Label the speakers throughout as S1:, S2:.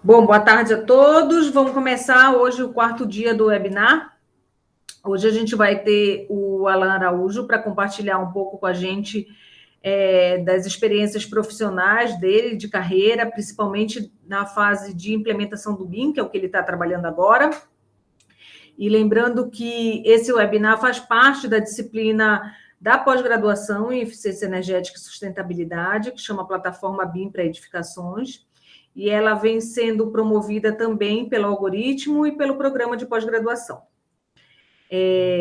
S1: Bom, boa tarde a todos. Vamos começar hoje o quarto dia do webinar. Hoje a gente vai ter o Alan Araújo para compartilhar um pouco com a gente das experiências profissionais dele, de carreira, principalmente na fase de implementação do BIM, que é o que ele está trabalhando agora. E lembrando que esse webinar faz parte da disciplina da pós-graduação em Eficiência Energética e Sustentabilidade, que chama Plataforma BIM para Edificações, e ela vem sendo promovida também pelo algoritmo e pelo programa de pós-graduação.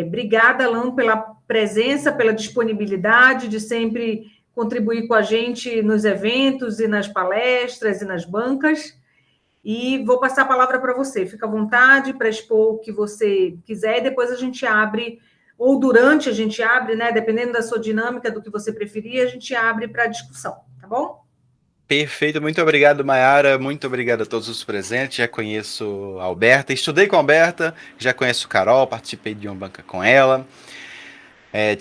S1: Obrigada, Alan, pela presença, pela disponibilidade de sempre contribuir com a gente nos eventos e nas palestras e nas bancas. E vou passar a palavra para você. Fica à vontade para expor o que você quiser e depois a gente abre, ou durante a gente abre, né? Dependendo da sua dinâmica, do que você preferir, a gente abre para discussão, tá bom?
S2: Perfeito, muito obrigado, Mayara, muito obrigado a todos os presentes, já conheço a Alberta, estudei com a Alberta, já conheço a Carol, participei de uma banca com ela,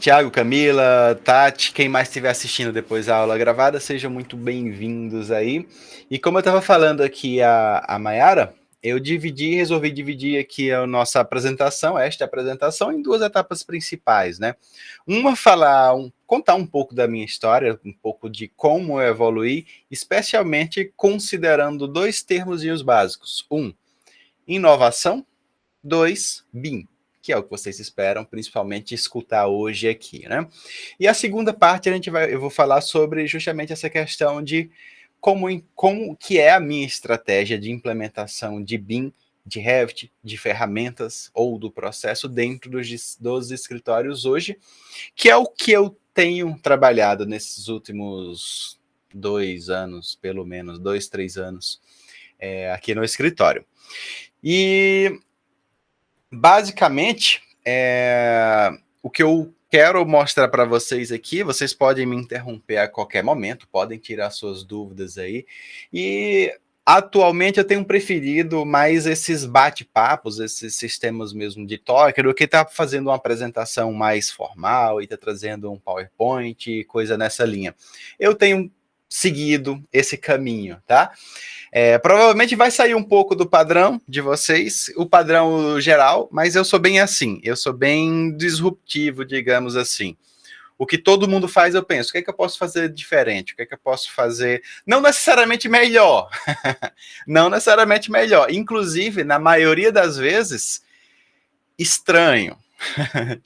S2: Tiago, Camila, Tati, quem mais estiver assistindo depois a aula gravada, sejam muito bem-vindos aí. E como eu estava falando aqui a Mayara, eu resolvi dividir aqui a nossa apresentação, esta apresentação, em duas etapas principais, né? Uma, contar um pouco da minha história, um pouco de como eu evoluí, especialmente considerando dois termos básicos. Um, inovação. Dois, BIM, que é o que vocês esperam, principalmente escutar hoje aqui, né? E a segunda parte eu vou falar sobre justamente essa questão de como que é a minha estratégia de implementação de BIM, de Revit, de ferramentas ou do processo dentro dos escritórios hoje, que é o que eu tenho trabalhado nesses últimos 2 anos, pelo menos 2, 3 anos, aqui no escritório. E basicamente, o que eu quero mostrar para vocês aqui, vocês podem me interromper a qualquer momento, podem tirar suas dúvidas aí. E atualmente eu tenho preferido mais esses bate-papos, esses sistemas mesmo de toque, do que tá fazendo uma apresentação mais formal e tá trazendo um PowerPoint, coisa nessa linha. Eu tenho seguido esse caminho, tá? Provavelmente vai sair um pouco do padrão de vocês, o padrão geral, mas eu sou bem assim, eu sou bem disruptivo, digamos assim. O que todo mundo faz, eu penso, o que é que eu posso fazer diferente? O que é que eu posso fazer? Não necessariamente melhor. Não necessariamente melhor. Inclusive, na maioria das vezes, estranho,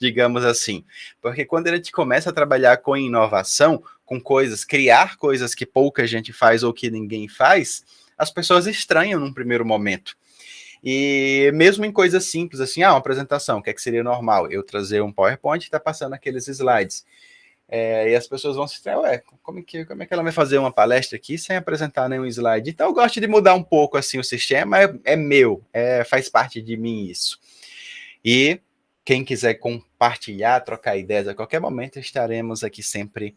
S2: digamos assim. Porque quando a gente começa a trabalhar com inovação, com coisas, criar coisas que pouca gente faz ou que ninguém faz, as pessoas estranham num primeiro momento. E mesmo em coisas simples, assim, uma apresentação, o que é que seria normal? Eu trazer um PowerPoint e tá passando aqueles slides. E as pessoas vão se estranhar, como é que ela vai fazer uma palestra aqui sem apresentar nenhum slide? Então eu gosto de mudar um pouco assim o sistema, é meu, faz parte de mim isso. E quem quiser compartilhar, trocar ideias a qualquer momento, estaremos aqui sempre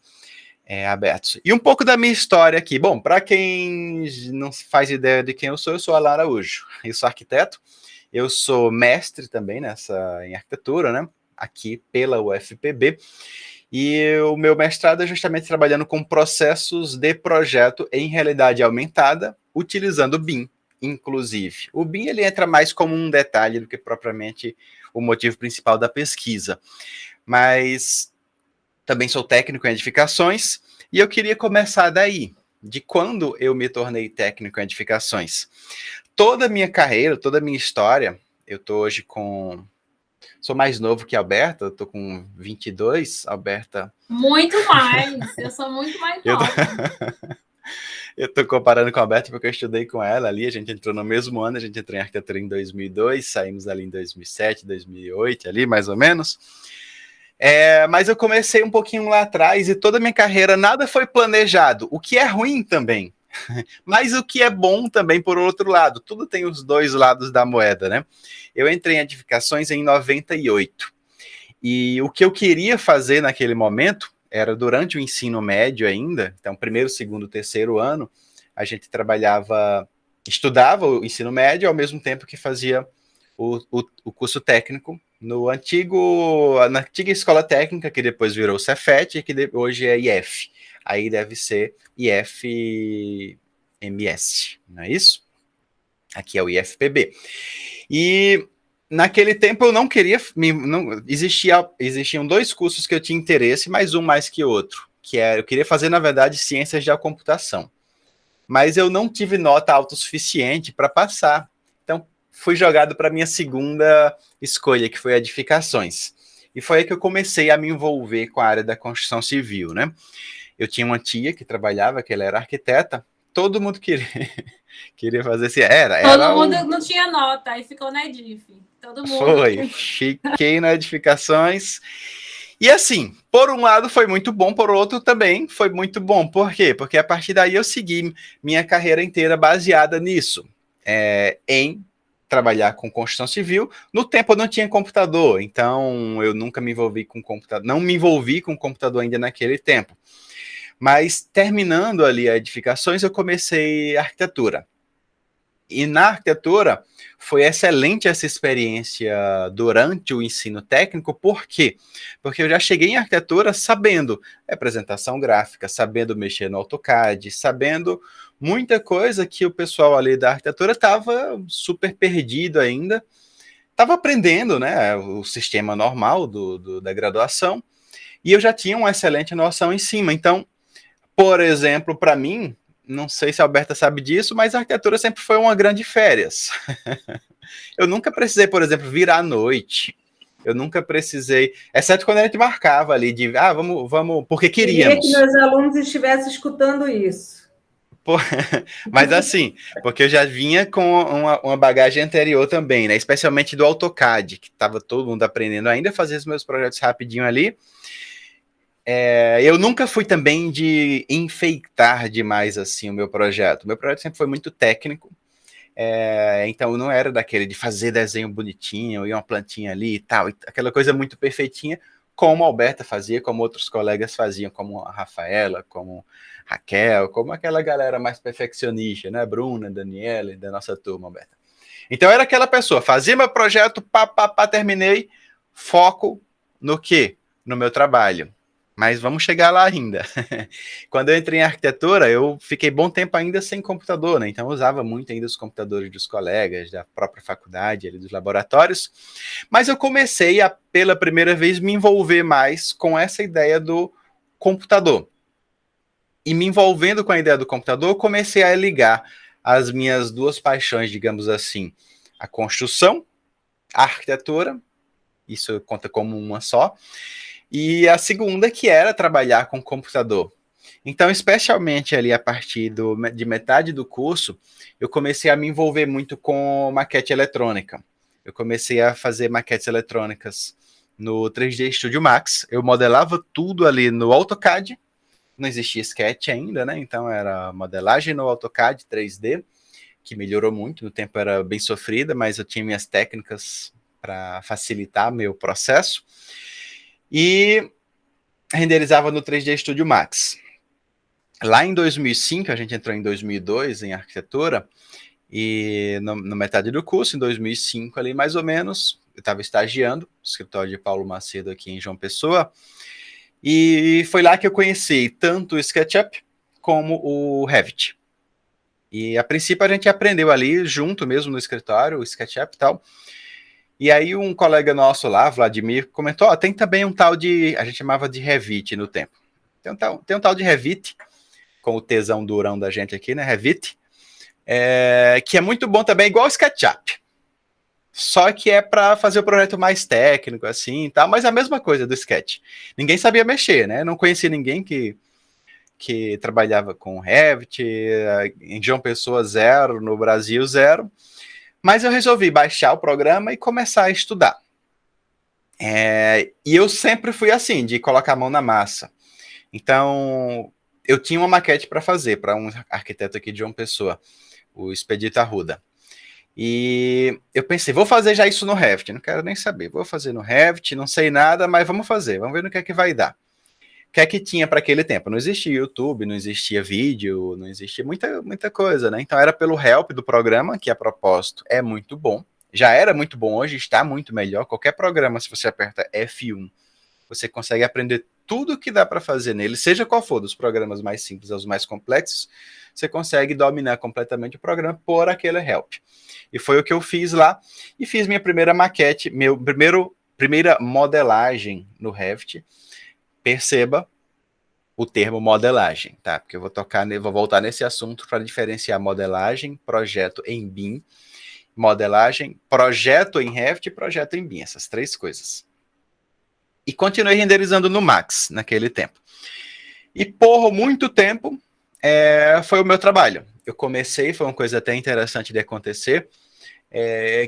S2: abertos. E um pouco da minha história aqui. Bom, para quem não faz ideia de quem eu sou Alan Araújo. Eu sou arquiteto, eu sou mestre também em arquitetura, né? Aqui pela UFPB. E o meu mestrado é justamente trabalhando com processos de projeto em realidade aumentada, utilizando o BIM, inclusive. O BIM ele entra mais como um detalhe do que propriamente o motivo principal da pesquisa. Mas também sou técnico em edificações e eu queria começar daí, de quando eu me tornei técnico em edificações. Toda a minha carreira, toda a minha história, eu estou hoje sou mais novo que a Alberta, eu tô com 22, Alberta...
S3: Muito mais, eu sou muito mais nova.
S2: Eu tô comparando com a Alberta porque eu estudei com ela ali, a gente entrou no mesmo ano, a gente entrou em arquitetura em 2002, saímos ali em 2007, 2008, ali mais ou menos. Mas eu comecei um pouquinho lá atrás e toda a minha carreira nada foi planejado, o que é ruim também, mas o que é bom também por outro lado, tudo tem os dois lados da moeda, né? Eu entrei em edificações em 98 e o que eu queria fazer naquele momento era durante o ensino médio ainda, então primeiro, segundo, terceiro ano, a gente estudava o ensino médio ao mesmo tempo que fazia o curso técnico na antiga escola técnica, que depois virou Cefet, e que hoje é IF. Aí deve ser IFMS, não é isso? Aqui é o IFPB. E naquele tempo eu não queria, existiam 2 cursos que eu tinha interesse, mas um mais que outro, que eu queria fazer, na verdade, ciências da computação. Mas eu não tive nota autossuficiente para passar. Então, fui jogado para minha segunda escolha, que foi edificações. E foi aí que eu comecei a me envolver com a área da construção civil, né? Eu tinha uma tia que trabalhava, que ela era arquiteta, todo mundo queria fazer assim,
S3: todo mundo não tinha nota, aí ficou na Edif. Todo mundo.
S2: Foi, fiquei na edificações. E assim, por um lado foi muito bom, por outro também foi muito bom. Por quê? Porque a partir daí eu segui minha carreira inteira baseada nisso, em trabalhar com construção civil. No tempo eu não tinha computador, então eu nunca me envolvi com computador, não me envolvi com computador ainda naquele tempo. Mas terminando ali a edificações, eu comecei arquitetura. E na arquitetura foi excelente essa experiência durante o ensino técnico. Por quê? Porque eu já cheguei em arquitetura sabendo representação gráfica, sabendo mexer no AutoCAD, sabendo muita coisa que o pessoal ali da arquitetura estava super perdido ainda. Estava aprendendo, né, o sistema normal da graduação, e eu já tinha uma excelente noção em cima. Então, por exemplo, para mim, não sei se a Alberta sabe disso, mas a arquitetura sempre foi uma grande férias. Eu nunca precisei, por exemplo, virar à noite. Eu nunca precisei, exceto quando a gente marcava ali de, vamos, porque queríamos.
S1: Queria que meus alunos estivessem escutando isso.
S2: Mas assim, porque eu já vinha com uma bagagem anterior também, né? Especialmente do AutoCAD, que estava todo mundo aprendendo ainda a fazer os meus projetos rapidinho ali. Eu nunca fui também de enfeitar demais assim o meu projeto. O meu projeto sempre foi muito técnico, então eu não era daquele de fazer desenho bonitinho e uma plantinha ali e tal, aquela coisa muito perfeitinha, como a Alberta fazia, como outros colegas faziam, como a Rafaela, como a Raquel, como aquela galera mais perfeccionista, né? Bruna, Daniela, da nossa turma, Alberta. Então eu era aquela pessoa, fazia meu projeto, terminei, foco no quê? No meu trabalho. Mas vamos chegar lá ainda. Quando eu entrei em arquitetura, eu fiquei bom tempo ainda sem computador, né? Então eu usava muito ainda os computadores dos colegas, da própria faculdade, ali dos laboratórios. Mas eu comecei a, pela primeira vez, me envolver mais com essa ideia do computador. E me envolvendo com a ideia do computador, eu comecei a ligar as minhas 2 paixões, digamos assim, a construção, a arquitetura, isso conta como uma só, e a segunda, que era trabalhar com computador. Então, especialmente ali a partir de metade do curso, eu comecei a me envolver muito com maquete eletrônica. Eu comecei a fazer maquetes eletrônicas no 3D Studio Max. Eu modelava tudo ali no AutoCAD. Não existia Sketch ainda, né? Então era modelagem no AutoCAD 3D, que melhorou muito. No tempo era bem sofrida, mas eu tinha minhas técnicas para facilitar meu processo. E renderizava no 3D Studio Max. Lá em 2005, a gente entrou em 2002 em arquitetura, e na metade do curso, em 2005 ali mais ou menos, eu estava estagiando no escritório de Paulo Macedo aqui em João Pessoa, e foi lá que eu conheci tanto o SketchUp como o Revit. E a princípio a gente aprendeu ali junto mesmo no escritório, o SketchUp e tal. E aí um colega nosso lá, Vladimir, comentou, tem também um tal de, a gente chamava de Revit no tempo. Tem um tal de Revit, com o tesão durão da gente aqui, né, Revit, que é muito bom também, igual o SketchUp. Só que é para fazer o projeto mais técnico, assim, e tal, mas a mesma coisa do Sketch. Ninguém sabia mexer, né, não conhecia ninguém que trabalhava com Revit, em João Pessoa 0, no Brasil 0, mas eu resolvi baixar o programa e começar a estudar. E eu sempre fui assim, de colocar a mão na massa. Então, eu tinha uma maquete para fazer, para um arquiteto aqui de João Pessoa, o Expedito Arruda. E eu pensei, vou fazer já isso no Revit, não quero nem saber, vou fazer no Revit, não sei nada, mas vamos fazer, vamos ver no que vai dar. O que é que tinha para aquele tempo? Não existia YouTube, não existia vídeo, não existia muita coisa, né? Então era pelo help do programa, que a propósito é muito bom. Já era muito bom, hoje está muito melhor. Qualquer programa, se você aperta F1, você consegue aprender tudo que dá para fazer nele, seja qual for, dos programas mais simples aos mais complexos, você consegue dominar completamente o programa por aquele help. E foi o que eu fiz lá, e fiz minha primeira maquete, primeira modelagem no Revit. Perceba o termo modelagem, tá? Porque eu vou voltar nesse assunto para diferenciar modelagem, projeto em BIM, modelagem, projeto em Revit e projeto em BIM, essas três coisas. E continuei renderizando no Max naquele tempo. E por muito tempo foi o meu trabalho. Eu comecei, foi uma coisa até interessante de acontecer,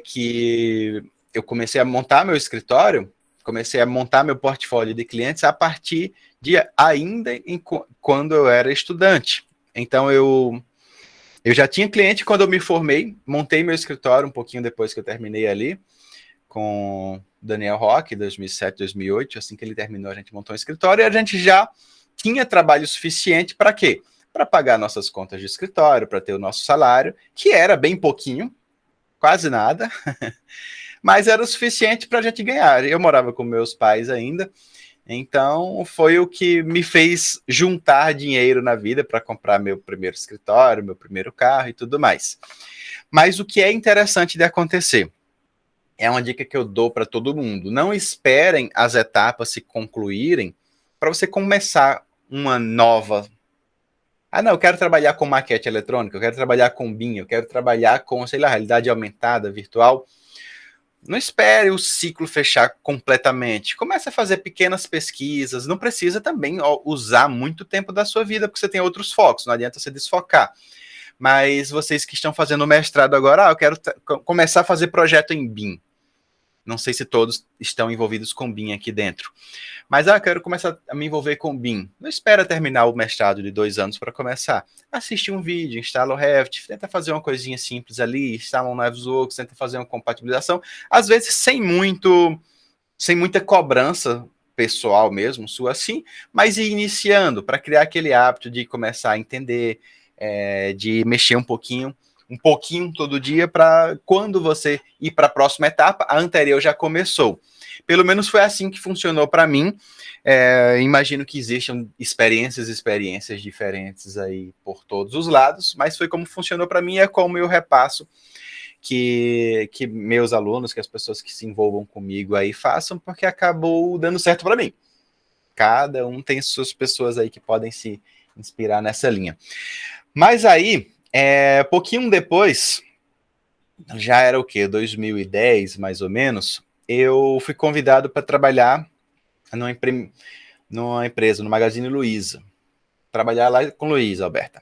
S2: que eu comecei a montar meu escritório, comecei a montar meu portfólio de clientes a partir de quando eu era estudante. Então, eu já tinha cliente quando eu me formei, montei meu escritório um pouquinho depois que eu terminei ali, com Daniel Roque, 2007, 2008, assim que ele terminou, a gente montou um escritório e a gente já tinha trabalho suficiente para quê? Para pagar nossas contas de escritório, para ter o nosso salário, que era bem pouquinho, quase nada, mas era o suficiente para a gente ganhar. Eu morava com meus pais ainda, então foi o que me fez juntar dinheiro na vida para comprar meu primeiro escritório, meu primeiro carro e tudo mais. Mas o que é interessante de acontecer, é uma dica que eu dou para todo mundo, não esperem as etapas se concluírem para você começar uma nova. Não, eu quero trabalhar com maquete eletrônica, eu quero trabalhar com BIM, eu quero trabalhar com, sei lá, realidade aumentada, virtual. Não espere o ciclo fechar completamente. Comece a fazer pequenas pesquisas. Não precisa também usar muito tempo da sua vida, porque você tem outros focos, não adianta você desfocar. Mas vocês que estão fazendo o mestrado agora, eu quero começar a fazer projeto em BIM. Não sei se todos estão envolvidos com BIM aqui dentro. Mas eu quero começar a me envolver com BIM. Não espera terminar o mestrado de 2 anos para começar. Assiste um vídeo, instala o Revit, tenta fazer uma coisinha simples ali, instala um Navisworks, tenta fazer uma compatibilização. Às vezes sem muita cobrança pessoal mesmo, sua assim, mas ir iniciando para criar aquele hábito de começar a entender, de mexer um pouquinho todo dia, para quando você ir para a próxima etapa, a anterior já começou. Pelo menos foi assim que funcionou para mim. Imagino que existam experiências diferentes aí por todos os lados, mas foi como funcionou para mim, é como eu repasso que meus alunos, que as pessoas que se envolvam comigo aí façam, porque acabou dando certo para mim. Cada um tem suas pessoas aí que podem se inspirar nessa linha. Mas aí, pouquinho depois, já era o quê? 2010, mais ou menos, eu fui convidado para trabalhar numa empresa, no Magazine Luiza. Trabalhar lá com Luiza, Alberta.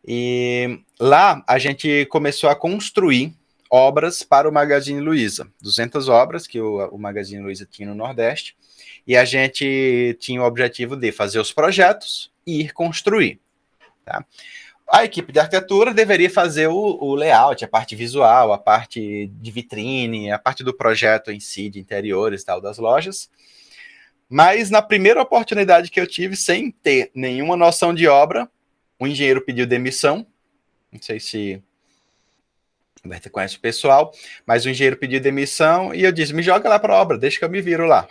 S2: E lá a gente começou a construir obras para o Magazine Luiza. 200 obras que o Magazine Luiza tinha no Nordeste. E a gente tinha o objetivo de fazer os projetos e ir construir. Tá? A equipe de arquitetura deveria fazer o layout, a parte visual, a parte de vitrine, a parte do projeto em si, de interiores e tal, das lojas. Mas na primeira oportunidade que eu tive, sem ter nenhuma noção de obra, o engenheiro pediu demissão. Não sei se a Berta conhece o pessoal, mas o engenheiro pediu demissão e eu disse, me joga lá para a obra, deixa que eu me viro lá.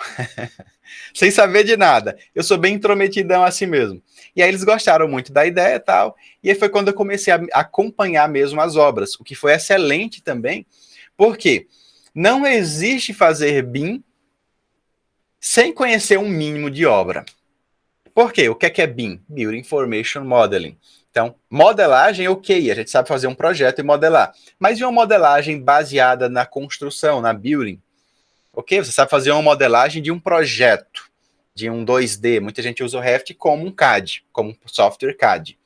S2: Sem saber de nada. Eu sou bem intrometidão assim mesmo. E aí eles gostaram muito da ideia e tal, e aí foi quando eu comecei a acompanhar mesmo as obras, o que foi excelente também, porque não existe fazer BIM sem conhecer um mínimo de obra. Por quê? O que é BIM? Building Information Modeling. Então, modelagem, ok, a gente sabe fazer um projeto e modelar. Mas e uma modelagem baseada na construção, na building? Ok, você sabe fazer uma modelagem de um projeto, de um 2D. Muita gente usa o Revit como um CAD, como um software CAD.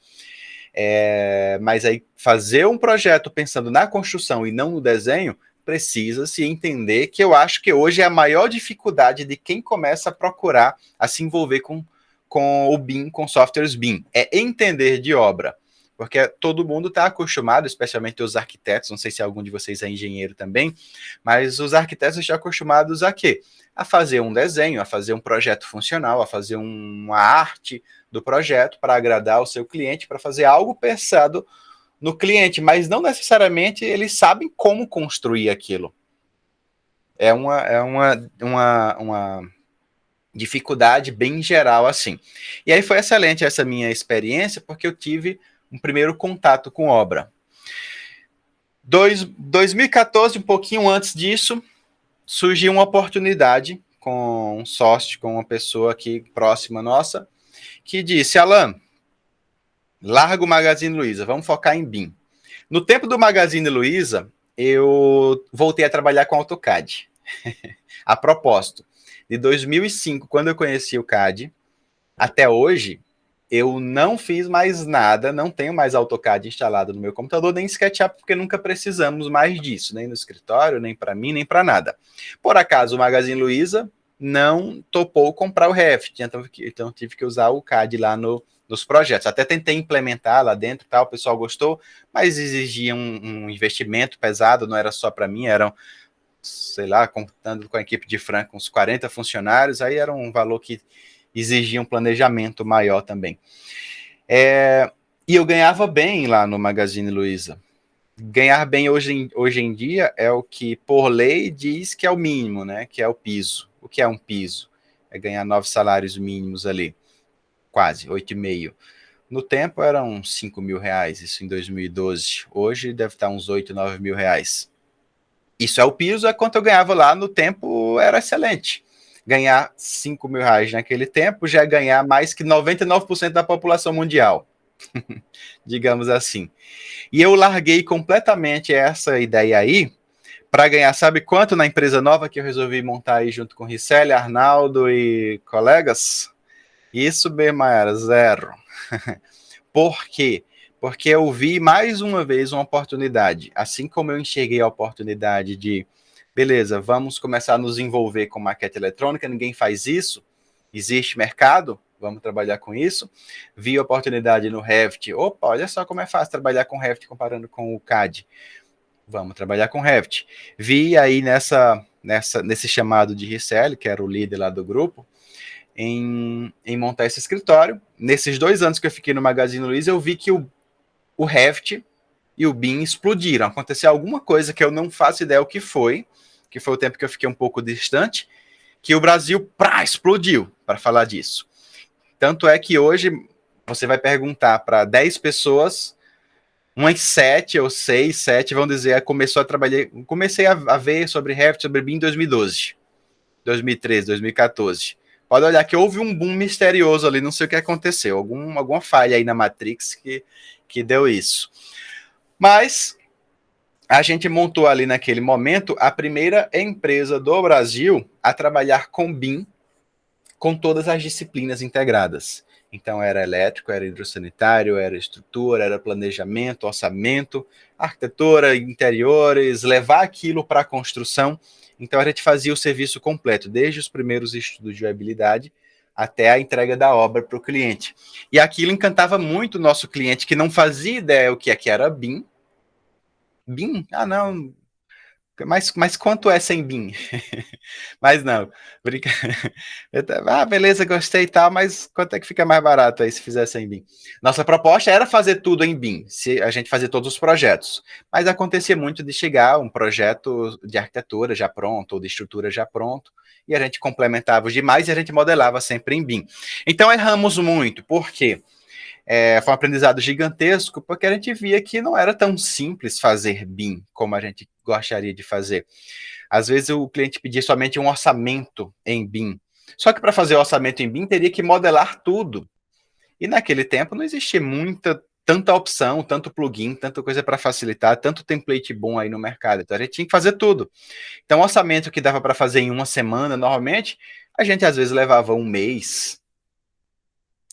S2: Mas aí, fazer um projeto pensando na construção e não no desenho, precisa se entender que eu acho que hoje é a maior dificuldade de quem começa a procurar a se envolver com o BIM, com softwares BIM, é entender de obra, porque todo mundo está acostumado, especialmente os arquitetos, não sei se algum de vocês é engenheiro também, mas os arquitetos estão acostumados a quê? A fazer um desenho, a fazer um projeto funcional, a fazer uma arte do projeto para agradar o seu cliente, para fazer algo pensado no cliente, mas não necessariamente eles sabem como construir aquilo. dificuldade bem geral assim. E aí foi excelente essa minha experiência, porque eu tive um primeiro contato com obra. 2014, um pouquinho antes disso, surgiu uma oportunidade com um sócio, com uma pessoa aqui próxima nossa, que disse: Alan, larga o Magazine Luiza, vamos focar em BIM. No tempo do Magazine Luiza, eu voltei a trabalhar com AutoCAD. A propósito, de 2005, quando eu conheci o CAD, até hoje, eu não fiz mais nada, não tenho mais AutoCAD instalado no meu computador, nem SketchUp, porque nunca precisamos mais disso, nem no escritório, nem para mim, nem para nada. Por acaso, o Magazine Luiza não topou comprar o Revit, então tive que usar o CAD lá nos projetos. Até tentei implementar lá dentro, tal, o pessoal gostou, mas exigia um investimento pesado, não era só para mim, eram, sei lá, contando com a equipe de Franca, uns 40 funcionários, aí era um valor que exigia um planejamento maior também. E eu ganhava bem lá no Magazine Luiza. Ganhar bem hoje em dia é o que, por lei, diz que é o mínimo, né? Que é o piso. O que é um piso? É ganhar 9 salários mínimos ali. Quase, 8,5. No tempo eram 5 mil reais, isso em 2012. Hoje deve estar uns 8, 9 mil reais. Isso é o piso, é quanto eu ganhava lá no tempo, era excelente. Ganhar 5 mil reais naquele tempo já é ganhar mais que 99% da população mundial, digamos assim. E eu larguei completamente essa ideia aí para ganhar, sabe quanto na empresa nova que eu resolvi montar aí junto com Ricelli, Arnaldo e colegas? Isso, Mayara, zero. Por quê? Porque eu vi mais uma vez uma oportunidade. Assim como eu enxerguei a oportunidade de, beleza, vamos começar a nos envolver com maquete eletrônica, ninguém faz isso, existe mercado, vamos trabalhar com isso. Vi a oportunidade no Revit, opa, olha só como é fácil trabalhar com Revit comparando com o CAD. Vamos trabalhar com Revit. Vi aí nesse chamado de Ricelli, que era o líder lá do grupo, em montar esse escritório. Nesses 2 anos que eu fiquei no Magazine Luiza, eu vi que o Revit e o BIM explodiram. Aconteceu alguma coisa que eu não faço ideia o que foi o tempo que eu fiquei um pouco distante, que o Brasil explodiu para falar disso. Tanto é que hoje você vai perguntar para 10 pessoas, umas 7 ou 6, 7 vão dizer, comecei a ver sobre Revit, sobre BIM em 2012, 2013, 2014. Pode olhar que houve um boom misterioso ali, não sei o que aconteceu, alguma falha aí na Matrix que deu isso. Mas a gente montou ali naquele momento a primeira empresa do Brasil a trabalhar com BIM, com todas as disciplinas integradas. Então era elétrico, era hidrossanitário, era estrutura, era planejamento, orçamento, arquitetura, interiores, levar aquilo para a construção. Então a gente fazia o serviço completo, desde os primeiros estudos de viabilidade até a entrega da obra para o cliente. E aquilo encantava muito o nosso cliente, que não fazia ideia o que era BIM. BIM? Ah, não. Mas quanto é sem BIM? Mas não, brinca. Beleza, gostei e tal, mas quanto é que fica mais barato aí se fizer sem BIM? Nossa proposta era fazer tudo em BIM, se a gente fazer todos os projetos. Mas acontecia muito de chegar um projeto de arquitetura já pronto, ou de estrutura já pronto, e a gente complementava os demais e a gente modelava sempre em BIM. Então erramos muito, por quê? Foi um aprendizado gigantesco, porque a gente via que não era tão simples fazer BIM como a gente gostaria de fazer. Às vezes o cliente pedia somente um orçamento em BIM. Só que para fazer o orçamento em BIM teria que modelar tudo. E naquele tempo não existia tanta opção, tanto plugin, tanta coisa para facilitar, tanto template bom aí no mercado. Então a gente tinha que fazer tudo. Então o orçamento que dava para fazer em uma semana, normalmente, a gente às vezes levava um mês.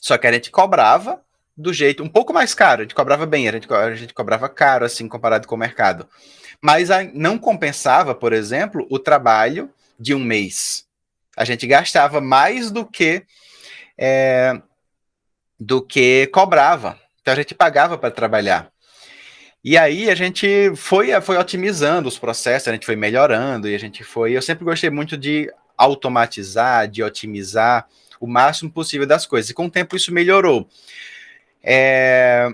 S2: Só que a gente cobrava do jeito um pouco mais caro, a gente cobrava bem, a gente cobrava caro, assim, comparado com o mercado. Mas não compensava, por exemplo, o trabalho de um mês. A gente gastava mais do que cobrava. Então a gente pagava para trabalhar. E aí a gente foi otimizando os processos, a gente foi melhorando, e eu sempre gostei muito de automatizar, de otimizar o máximo possível das coisas. E com o tempo isso melhorou.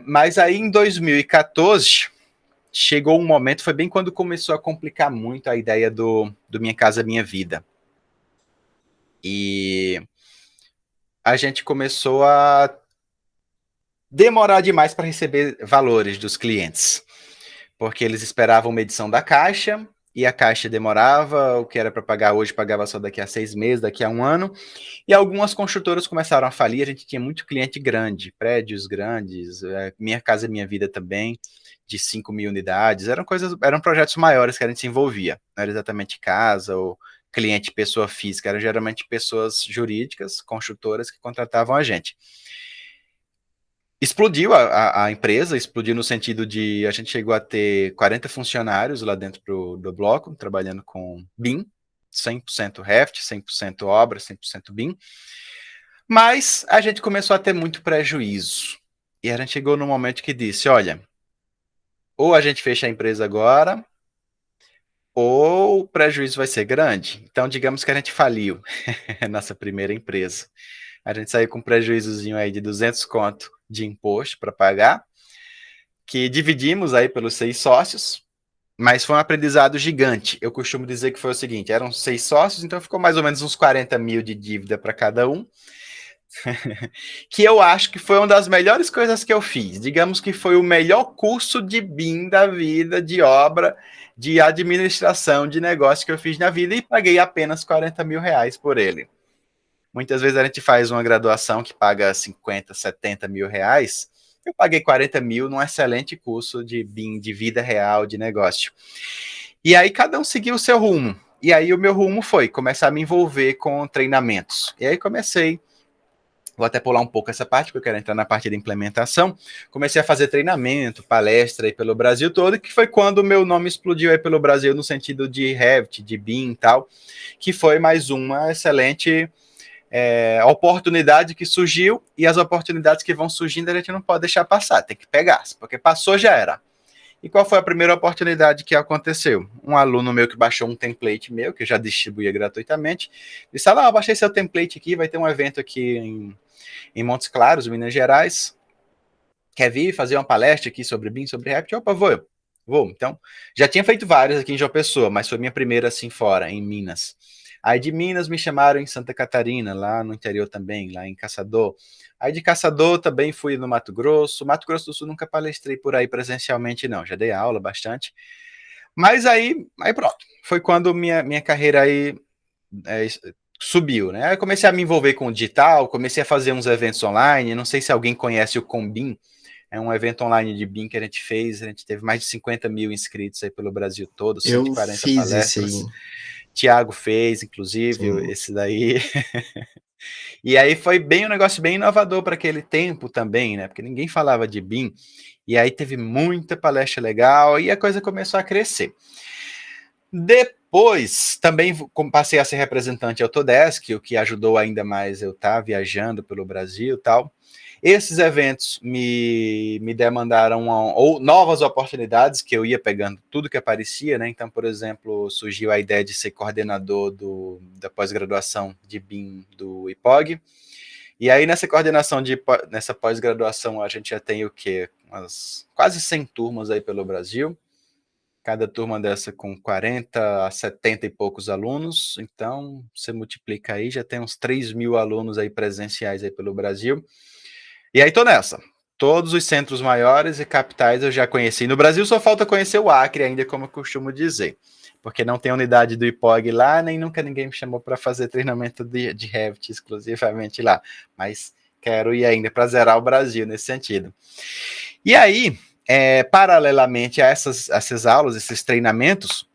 S2: Mas aí em 2014 chegou um momento, foi bem quando começou a complicar muito a ideia do Minha Casa Minha Vida. E a gente começou a demorar demais para receber valores dos clientes, porque eles esperavam uma edição da caixa, e a caixa demorava, o que era para pagar hoje pagava só daqui a 6 meses, daqui a um ano, e algumas construtoras começaram a falir, a gente tinha muito cliente grande, prédios grandes, Minha Casa Minha Vida também, de 5 mil unidades, eram projetos maiores que a gente se envolvia, não era exatamente casa ou cliente pessoa física, eram geralmente pessoas jurídicas, construtoras que contratavam a gente. Explodiu a empresa, explodiu no sentido de a gente chegou a ter 40 funcionários lá dentro do bloco, trabalhando com BIM, 100% Revit, 100% obra, 100% BIM, mas a gente começou a ter muito prejuízo. E a gente chegou num momento que disse, olha, ou a gente fecha a empresa agora, ou o prejuízo vai ser grande. Então, digamos que a gente faliu nossa primeira empresa. A gente saiu com um prejuízozinho aí de 200 conto de imposto para pagar, que dividimos aí pelos 6 sócios, mas foi um aprendizado gigante. Eu costumo dizer que foi o seguinte, eram 6 sócios, então ficou mais ou menos uns 40 mil de dívida para cada um, que eu acho que foi uma das melhores coisas que eu fiz. Digamos que foi o melhor curso de BIM da vida, de obra, de administração de negócio que eu fiz na vida, e paguei apenas 40 mil reais por ele. Muitas vezes a gente faz uma graduação que paga 50, 70 mil reais. Eu paguei 40 mil num excelente curso de BIM, de vida real, de negócio. E aí cada um seguiu o seu rumo. E aí o meu rumo foi começar a me envolver com treinamentos. E aí comecei, vou até pular um pouco essa parte, porque eu quero entrar na parte da implementação. Comecei a fazer treinamento, palestra aí pelo Brasil todo, que foi quando o meu nome explodiu aí pelo Brasil no sentido de Revit, de BIM e tal, que foi mais uma excelente oportunidade que surgiu, e as oportunidades que vão surgindo a gente não pode deixar passar, tem que pegar, porque passou já era. E qual foi a primeira oportunidade que aconteceu? Um aluno meu que baixou um template meu, que eu já distribuía gratuitamente, disse, eu baixei seu template aqui, vai ter um evento aqui em Montes Claros, Minas Gerais, quer vir fazer uma palestra aqui sobre BIM, sobre Revit? Opa, vou. Então, já tinha feito várias aqui em João Pessoa, mas foi minha primeira assim fora, em Minas. Aí de Minas me chamaram em Santa Catarina, lá no interior também, lá em Caçador. Aí de Caçador também fui no Mato Grosso. Mato Grosso do Sul nunca palestrei por aí presencialmente, não. Já dei aula bastante. Mas aí pronto. Foi quando minha carreira aí subiu, né? Aí eu comecei a me envolver com o digital, comecei a fazer uns eventos online. Não sei se alguém conhece o Combim. É um evento online de BIM que a gente fez. A gente teve mais de 50 mil inscritos aí pelo Brasil todo, 140
S4: eu fiz
S2: palestras.
S4: esse aí.
S2: Tiago fez, inclusive,
S4: Sim.
S2: esse daí. E aí foi bem um negócio bem inovador para aquele tempo também, né? Porque ninguém falava de BIM. E aí teve muita palestra legal e a coisa começou a crescer. Depois, também passei a ser representante Autodesk, o que ajudou ainda mais eu estar viajando pelo Brasil e tal. Esses eventos me demandaram novas oportunidades, que eu ia pegando tudo que aparecia, né? Então, por exemplo, surgiu a ideia de ser coordenador da pós-graduação de BIM do IPOG. E aí, nessa pós-graduação, a gente já tem o quê? Quase 100 turmas aí pelo Brasil. Cada turma dessa com 40 a 70 e poucos alunos. Então, você multiplica aí, já tem uns 3 mil alunos aí presenciais aí pelo Brasil. E aí tô nessa. Todos os centros maiores e capitais eu já conheci. No Brasil só falta conhecer o Acre ainda, como eu costumo dizer. Porque não tem unidade do IPOG lá, nem nunca ninguém me chamou para fazer treinamento de Revit exclusivamente lá. Mas quero ir ainda para zerar o Brasil nesse sentido. E aí, paralelamente a essas aulas, esses treinamentos,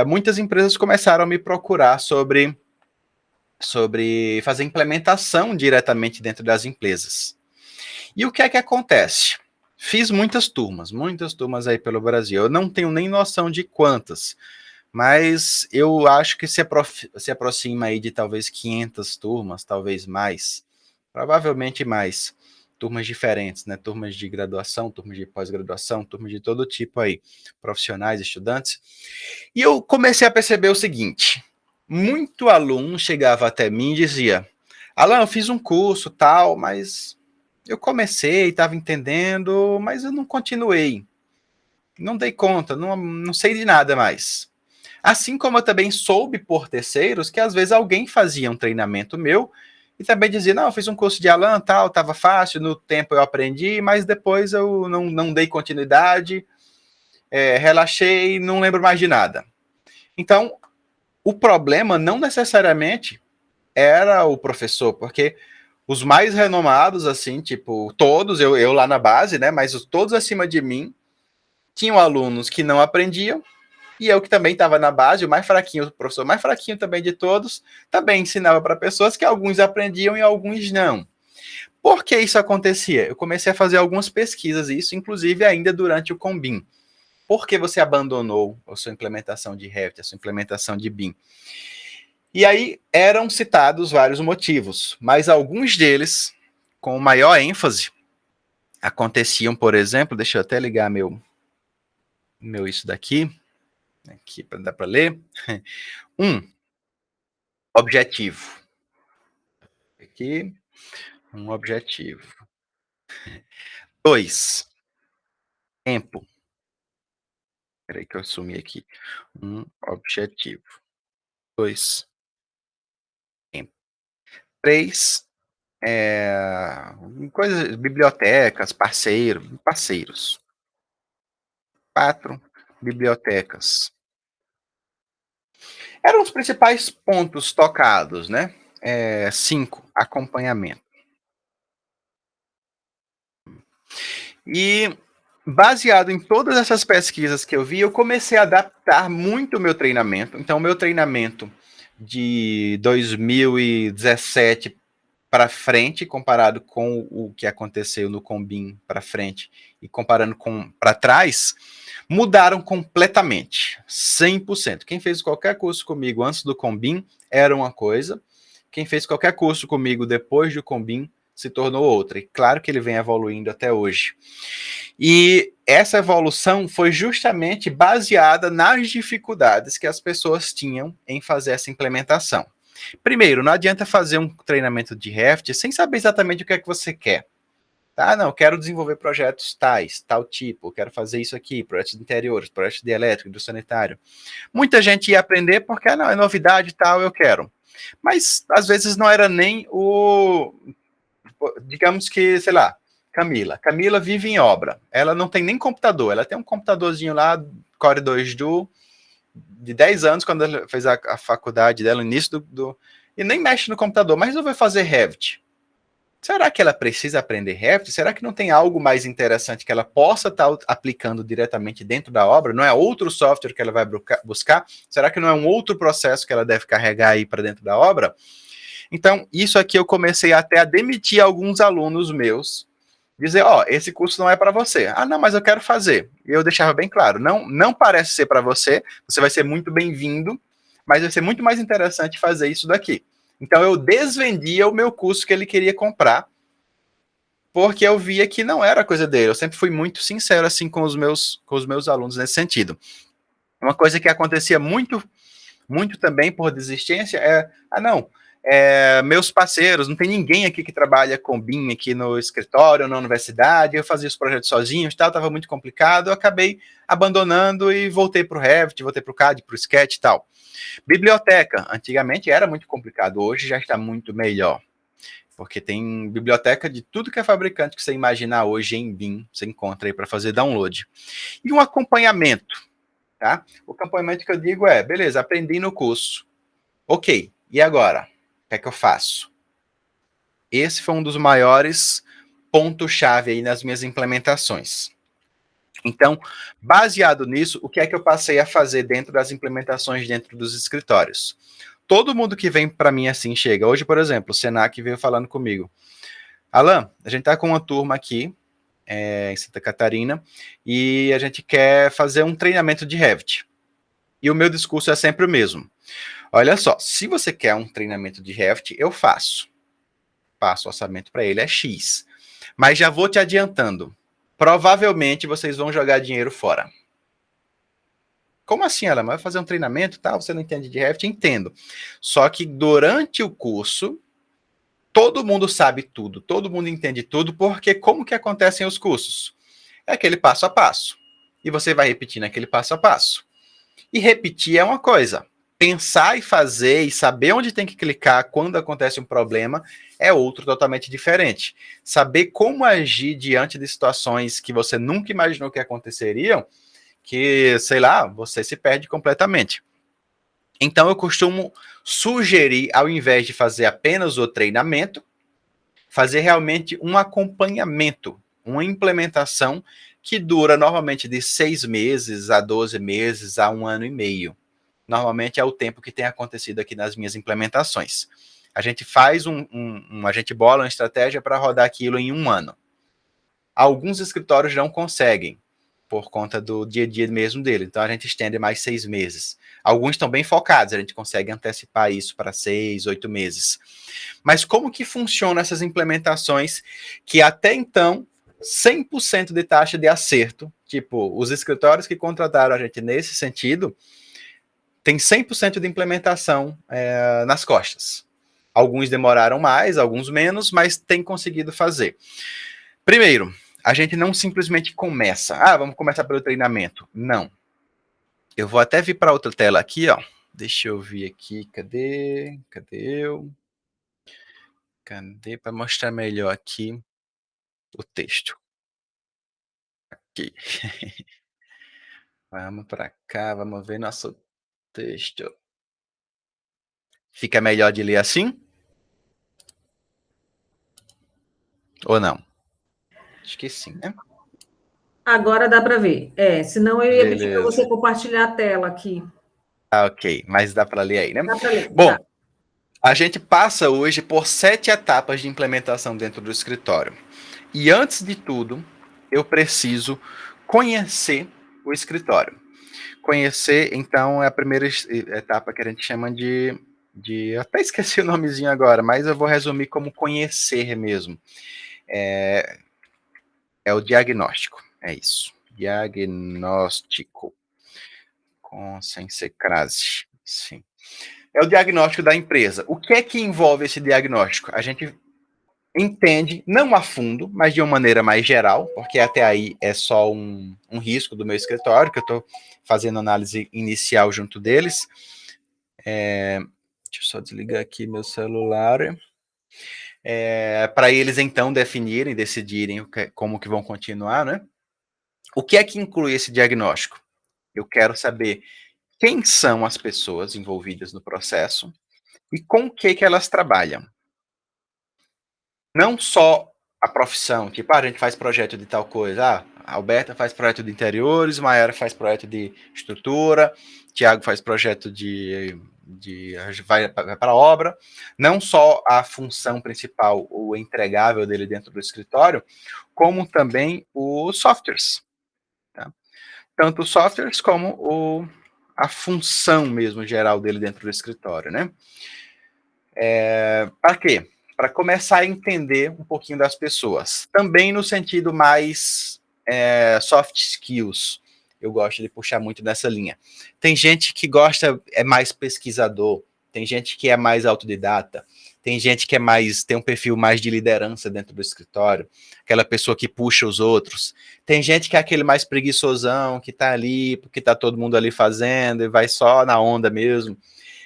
S2: muitas empresas começaram a me procurar sobre fazer implementação diretamente dentro das empresas. E o que é que acontece? Fiz muitas turmas aí pelo Brasil. Eu não tenho nem noção de quantas, mas eu acho que se aproxima aí de talvez 500 turmas, talvez mais, provavelmente mais. Turmas diferentes, né? Turmas de graduação, turmas de pós-graduação, turmas de todo tipo aí, profissionais, estudantes. E eu comecei a perceber o seguinte, muito aluno chegava até mim e dizia, Alan, eu fiz um curso tal, mas eu comecei, estava entendendo, mas eu não continuei. Não dei conta, não sei de nada mais. Assim como eu também soube por terceiros que às vezes alguém fazia um treinamento meu e E também dizia, não, eu fiz um curso de Alan, tal, estava fácil, no tempo eu aprendi, mas depois eu não dei continuidade, relaxei, não lembro mais de nada. Então, o problema não necessariamente era o professor, porque os mais renomados, assim, tipo, todos, eu lá na base, né, mas todos acima de mim, tinham alunos que não aprendiam, e eu que também estava na base, o mais fraquinho, o professor mais fraquinho também de todos, também ensinava para pessoas que alguns aprendiam e alguns não. Por que isso acontecia? Eu comecei a fazer algumas pesquisas, isso inclusive ainda durante o Combim. Por que você abandonou a sua implementação de Revit, a sua implementação de BIM? E aí eram citados vários motivos, mas alguns deles, com maior ênfase, aconteciam, por exemplo, deixa eu até ligar meu isso daqui para dar para ler. Objetivo. Aqui, um objetivo. 2, tempo. Peraí que eu assumi aqui. Um objetivo. 2, tempo. 3, coisas, bibliotecas, parceiros. 4, bibliotecas. Eram os principais pontos tocados, né? 5, acompanhamento. E baseado em todas essas pesquisas que eu vi, eu comecei a adaptar muito o meu treinamento. Então, o meu treinamento de 2017 para frente, comparado com o que aconteceu no Combim para frente e comparando com para trás, mudaram completamente, 100%. Quem fez qualquer curso comigo antes do Combim era uma coisa, quem fez qualquer curso comigo depois do Combim se tornou outra. E claro que ele vem evoluindo até hoje. E essa evolução foi justamente baseada nas dificuldades que as pessoas tinham em fazer essa implementação. Primeiro, não adianta fazer um treinamento de Revit sem saber exatamente o que é que você quer. Tá, não, quero desenvolver projetos tal tipo, quero fazer isso aqui, projetos de interiores, projetos de elétrico, do sanitário. Muita gente ia aprender porque, não, é novidade tal, eu quero. Mas, às vezes, não era nem digamos que, sei lá, Camila vive em obra. Ela não tem nem computador. Ela tem um computadorzinho lá, Core 2 Duo, de 10 anos, quando ela fez a faculdade dela, no início e nem mexe no computador, mas resolveu fazer Revit. Será que ela precisa aprender Revit? Será que não tem algo mais interessante que ela possa estar aplicando diretamente dentro da obra? Não é outro software que ela vai buscar? Será que não é um outro processo que ela deve carregar aí para dentro da obra? Então, isso aqui eu comecei até a demitir alguns alunos meus, dizer, esse curso não é para você. Ah, não, mas eu quero fazer. E eu deixava bem claro, não parece ser para você, você vai ser muito bem-vindo, mas vai ser muito mais interessante fazer isso daqui. Então, eu desvendia o meu curso que ele queria comprar, porque eu via que não era coisa dele. Eu sempre fui muito sincero assim com os meus alunos nesse sentido. Uma coisa que acontecia muito também por desistência meus parceiros, não tem ninguém aqui que trabalha com BIM aqui no escritório, na universidade, eu fazia os projetos sozinho, estava muito complicado, eu acabei abandonando e voltei para o Revit, voltei para o CAD, para o Sketch e tal. Biblioteca, antigamente era muito complicado, hoje já está muito melhor, porque tem biblioteca de tudo que é fabricante que você imaginar hoje em BIM, você encontra aí para fazer download. E um acompanhamento, tá? O acompanhamento que eu digo beleza, aprendi no curso, ok, e agora? O que é que eu faço? Esse foi um dos maiores pontos-chave aí nas minhas implementações. Então, baseado nisso, o que é que eu passei a fazer dentro das implementações dentro dos escritórios? Todo mundo que vem para mim assim chega. Hoje, por exemplo, o Senac veio falando comigo. Alan, a gente está com uma turma aqui em Santa Catarina e a gente quer fazer um treinamento de Revit. E o meu discurso é sempre o mesmo. Olha só, se você quer um treinamento de Revit, eu faço. Passo o orçamento para ele, é X. Mas já vou te adiantando. Provavelmente vocês vão jogar dinheiro fora. Como assim, Alan? Vai fazer um treinamento, tá? Você não entende de Revit? Entendo. Só que durante o curso, todo mundo sabe tudo, todo mundo entende tudo, porque como que acontecem os cursos? É aquele passo a passo. E você vai repetindo aquele passo a passo. E repetir é uma coisa. pensar e fazer e saber onde tem que clicar quando acontece um problema é outro totalmente diferente. Saber como agir diante de situações que você nunca imaginou que aconteceriam, que, sei lá, você se perde completamente. Então, eu costumo sugerir, ao invés de fazer apenas o treinamento, fazer realmente um acompanhamento, uma implementação que dura normalmente de 6 meses a 12 meses a 1 ano e meio. Normalmente é o tempo que tem acontecido aqui nas minhas implementações. A gente faz a gente bola uma estratégia para rodar aquilo em 1 ano. Alguns escritórios não conseguem, por conta do dia a dia mesmo dele. Então a gente estende mais 6 meses. Alguns estão bem focados, a gente consegue antecipar isso para 6, 8 meses. Mas como que funcionam essas implementações que até então 100% de taxa de acerto, tipo, os escritórios que contrataram a gente nesse sentido, tem 100% de implementação nas costas. Alguns demoraram mais, alguns menos, mas tem conseguido fazer. Primeiro, a gente não simplesmente começa. Vamos começar pelo treinamento. Não. Eu vou até vir para outra tela aqui, ó. Deixa eu vir aqui. Cadê? Cadê para mostrar melhor aqui o texto? Aqui. Vamos para cá, vamos ver nosso texto. Fica melhor de ler assim? Ou não? Acho que sim, né?
S1: Agora dá para ver. Senão eu ia pedir para
S2: Beleza.
S1: você compartilhar a tela aqui.
S2: Ok, mas dá para ler aí, né?
S1: Dá para ler.
S2: Bom,
S1: Dá.
S2: a gente passa hoje por 7 etapas de implementação dentro do escritório. E antes de tudo, eu preciso conhecer o escritório. Conhecer, então, é a primeira etapa que a gente chama de até esqueci o nomezinho agora, mas eu vou resumir como conhecer mesmo. É o diagnóstico, é isso. Diagnóstico. Sem ser crase. Sim. É o diagnóstico da empresa. O que é que envolve esse diagnóstico? A gente entende, não a fundo, mas de uma maneira mais geral, porque até aí é só um risco do meu escritório, que eu estou fazendo análise inicial junto deles. Deixa eu só desligar aqui meu celular. Para eles, então, definirem, decidirem como que vão continuar, né? O que é que inclui esse diagnóstico? Eu quero saber quem são as pessoas envolvidas no processo e com o que elas trabalham. Não só a profissão, tipo, a gente faz projeto de tal coisa, a Alberta faz projeto de interiores, Maiara faz projeto de estrutura, Tiago faz projeto vai para a obra, não só a função principal, o entregável dele dentro do escritório, como também os softwares, tá? Tanto os softwares como a função mesmo geral dele dentro do escritório, né? Para quê? Para começar a entender um pouquinho das pessoas. Também no sentido mais soft skills. Eu gosto de puxar muito nessa linha. Tem gente que gosta, é mais pesquisador. Tem gente que é mais autodidata. Tem gente que tem um perfil mais de liderança dentro do escritório. Aquela pessoa que puxa os outros. Tem gente que é aquele mais preguiçosão, que está ali, porque está todo mundo ali fazendo e vai só na onda mesmo.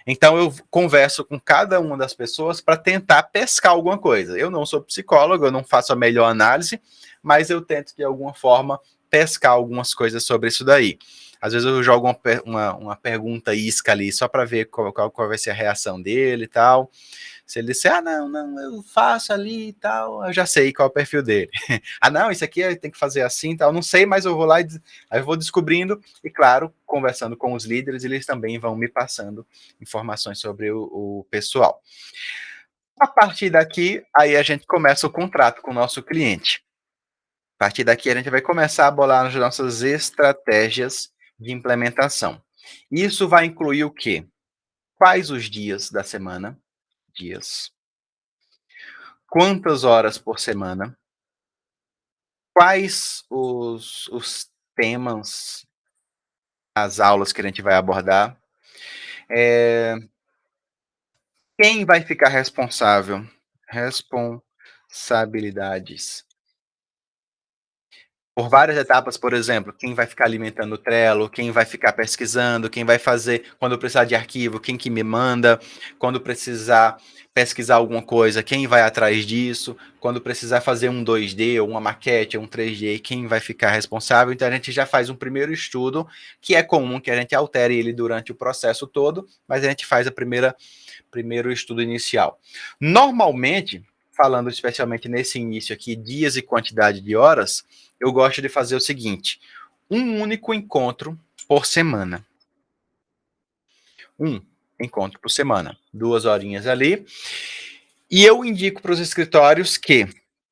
S2: Então, eu converso com cada uma das pessoas para tentar pescar alguma coisa. Eu não sou psicólogo, eu não faço a melhor análise, mas eu tento, de alguma forma, pescar algumas coisas sobre isso daí. Às vezes eu jogo uma pergunta isca ali, só para ver qual vai ser a reação dele e tal. Se ele disser, não, eu faço ali e tal, eu já sei qual é o perfil dele. Não, isso aqui tem que fazer assim e tal, não sei, mas eu vou lá aí eu vou descobrindo, e claro, conversando com os líderes, eles também vão me passando informações sobre o pessoal. A partir daqui, aí a gente começa o contrato com o nosso cliente. A partir daqui, a gente vai começar a bolar as nossas estratégias de implementação. Isso vai incluir o quê? Quais os dias da semana? Dias. Quantas horas por semana? Quais os temas, as aulas que a gente vai abordar? Quem vai ficar responsável? Responsabilidades. por várias etapas, por exemplo, quem vai ficar alimentando o Trello, quem vai ficar pesquisando, quem vai fazer, quando eu precisar de arquivo, quem que me manda, quando precisar pesquisar alguma coisa, quem vai atrás disso, quando precisar fazer um 2D, ou uma maquete, ou um 3D, quem vai ficar responsável. Então a gente já faz um primeiro estudo, que é comum que a gente altere ele durante o processo todo, mas a gente faz a primeiro estudo inicial. Normalmente, falando especialmente nesse início aqui, dias e quantidade de horas, eu gosto de fazer o seguinte: um único encontro por semana. Um encontro por semana. 2 horinhas ali. E eu indico para os escritórios que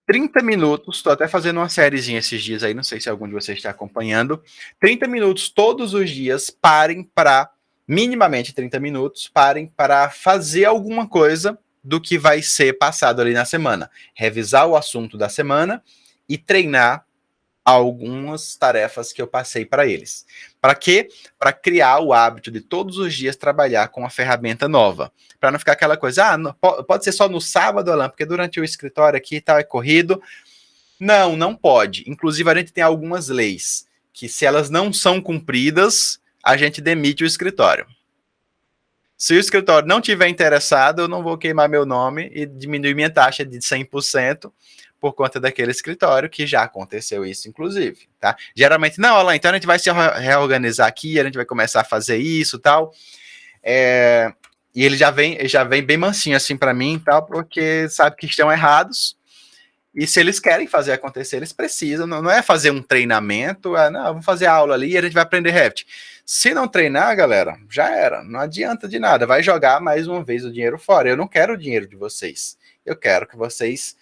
S2: 30 minutos, estou até fazendo uma sériezinha esses dias aí, não sei se algum de vocês está acompanhando, 30 minutos todos os dias, parem para, minimamente 30 minutos, parem para fazer alguma coisa do que vai ser passado ali na semana. Revisar o assunto da semana e treinar algumas tarefas que eu passei para eles. Para quê? Para criar o hábito de todos os dias trabalhar com uma ferramenta nova. Para não ficar aquela coisa, pode ser só no sábado, Alan, porque durante o escritório aqui tá corrido. Não, não pode. Inclusive, a gente tem algumas leis que, se elas não são cumpridas, a gente demite o escritório. Se o escritório não tiver interessado, eu não vou queimar meu nome e diminuir minha taxa de 100%, por conta daquele escritório, que já aconteceu isso, inclusive, tá? Geralmente, não, Alan, então a gente vai se reorganizar aqui, a gente vai começar a fazer isso, tal. E ele já vem bem mansinho assim para mim, tal, porque sabe que estão errados. E se eles querem fazer acontecer, eles precisam. Não é fazer um treinamento, não, vamos fazer aula ali e a gente vai aprender Revit. Se não treinar, galera, já era. Não adianta de nada. Vai jogar mais uma vez o dinheiro fora. Eu não quero o dinheiro de vocês. Eu quero que vocês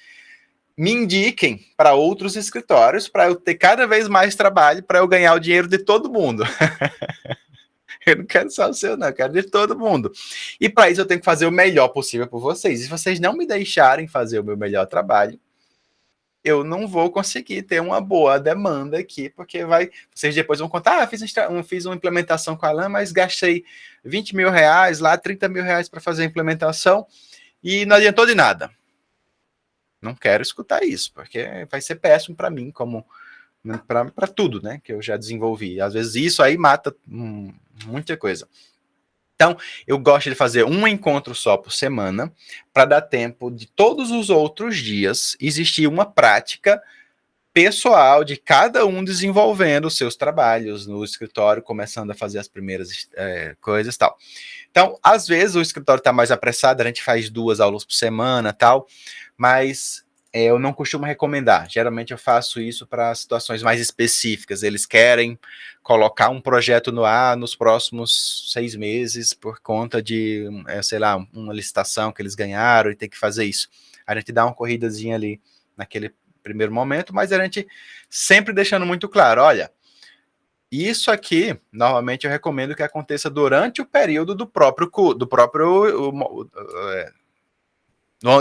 S2: me indiquem para outros escritórios, para eu ter cada vez mais trabalho, para eu ganhar o dinheiro de todo mundo. Eu não quero só o seu, não, eu quero de todo mundo. E para isso eu tenho que fazer o melhor possível por vocês. E se vocês não me deixarem fazer o meu melhor trabalho, eu não vou conseguir ter uma boa demanda aqui, porque vocês depois vão contar, fiz uma implementação com a Alan, mas gastei 20 mil reais, lá 30 mil reais para fazer a implementação, e não adiantou de nada. Não quero escutar isso, porque vai ser péssimo para mim, como para tudo, né, que eu já desenvolvi. Às vezes isso aí mata muita coisa. Então, eu gosto de fazer um encontro só por semana, para dar tempo de todos os outros dias existir uma prática pessoal de cada um desenvolvendo os seus trabalhos no escritório, começando a fazer as primeiras coisas e tal. Então, às vezes o escritório está mais apressado, a gente faz 2 aulas por semana e tal, mas eu não costumo recomendar. Geralmente eu faço isso para situações mais específicas. Eles querem colocar um projeto no ar nos próximos 6 meses por conta de, sei lá, uma licitação que eles ganharam e tem que fazer isso. A gente dá uma corridazinha ali naquele primeiro momento, mas a gente sempre deixando muito claro, olha, isso aqui, normalmente eu recomendo que aconteça durante o período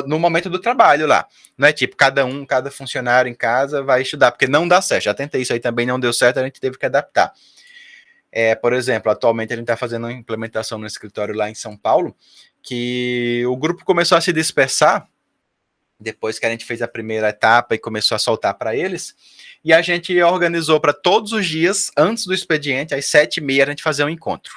S2: no momento do trabalho lá. Não é tipo, cada funcionário em casa vai estudar, porque não dá certo. Já tentei isso aí também, não deu certo, a gente teve que adaptar. Por exemplo, atualmente a gente está fazendo uma implementação no escritório lá em São Paulo, que o grupo começou a se dispersar, depois que a gente fez a primeira etapa e começou a soltar para eles, e a gente organizou para todos os dias, antes do expediente, às 7h30, a gente fazer um encontro.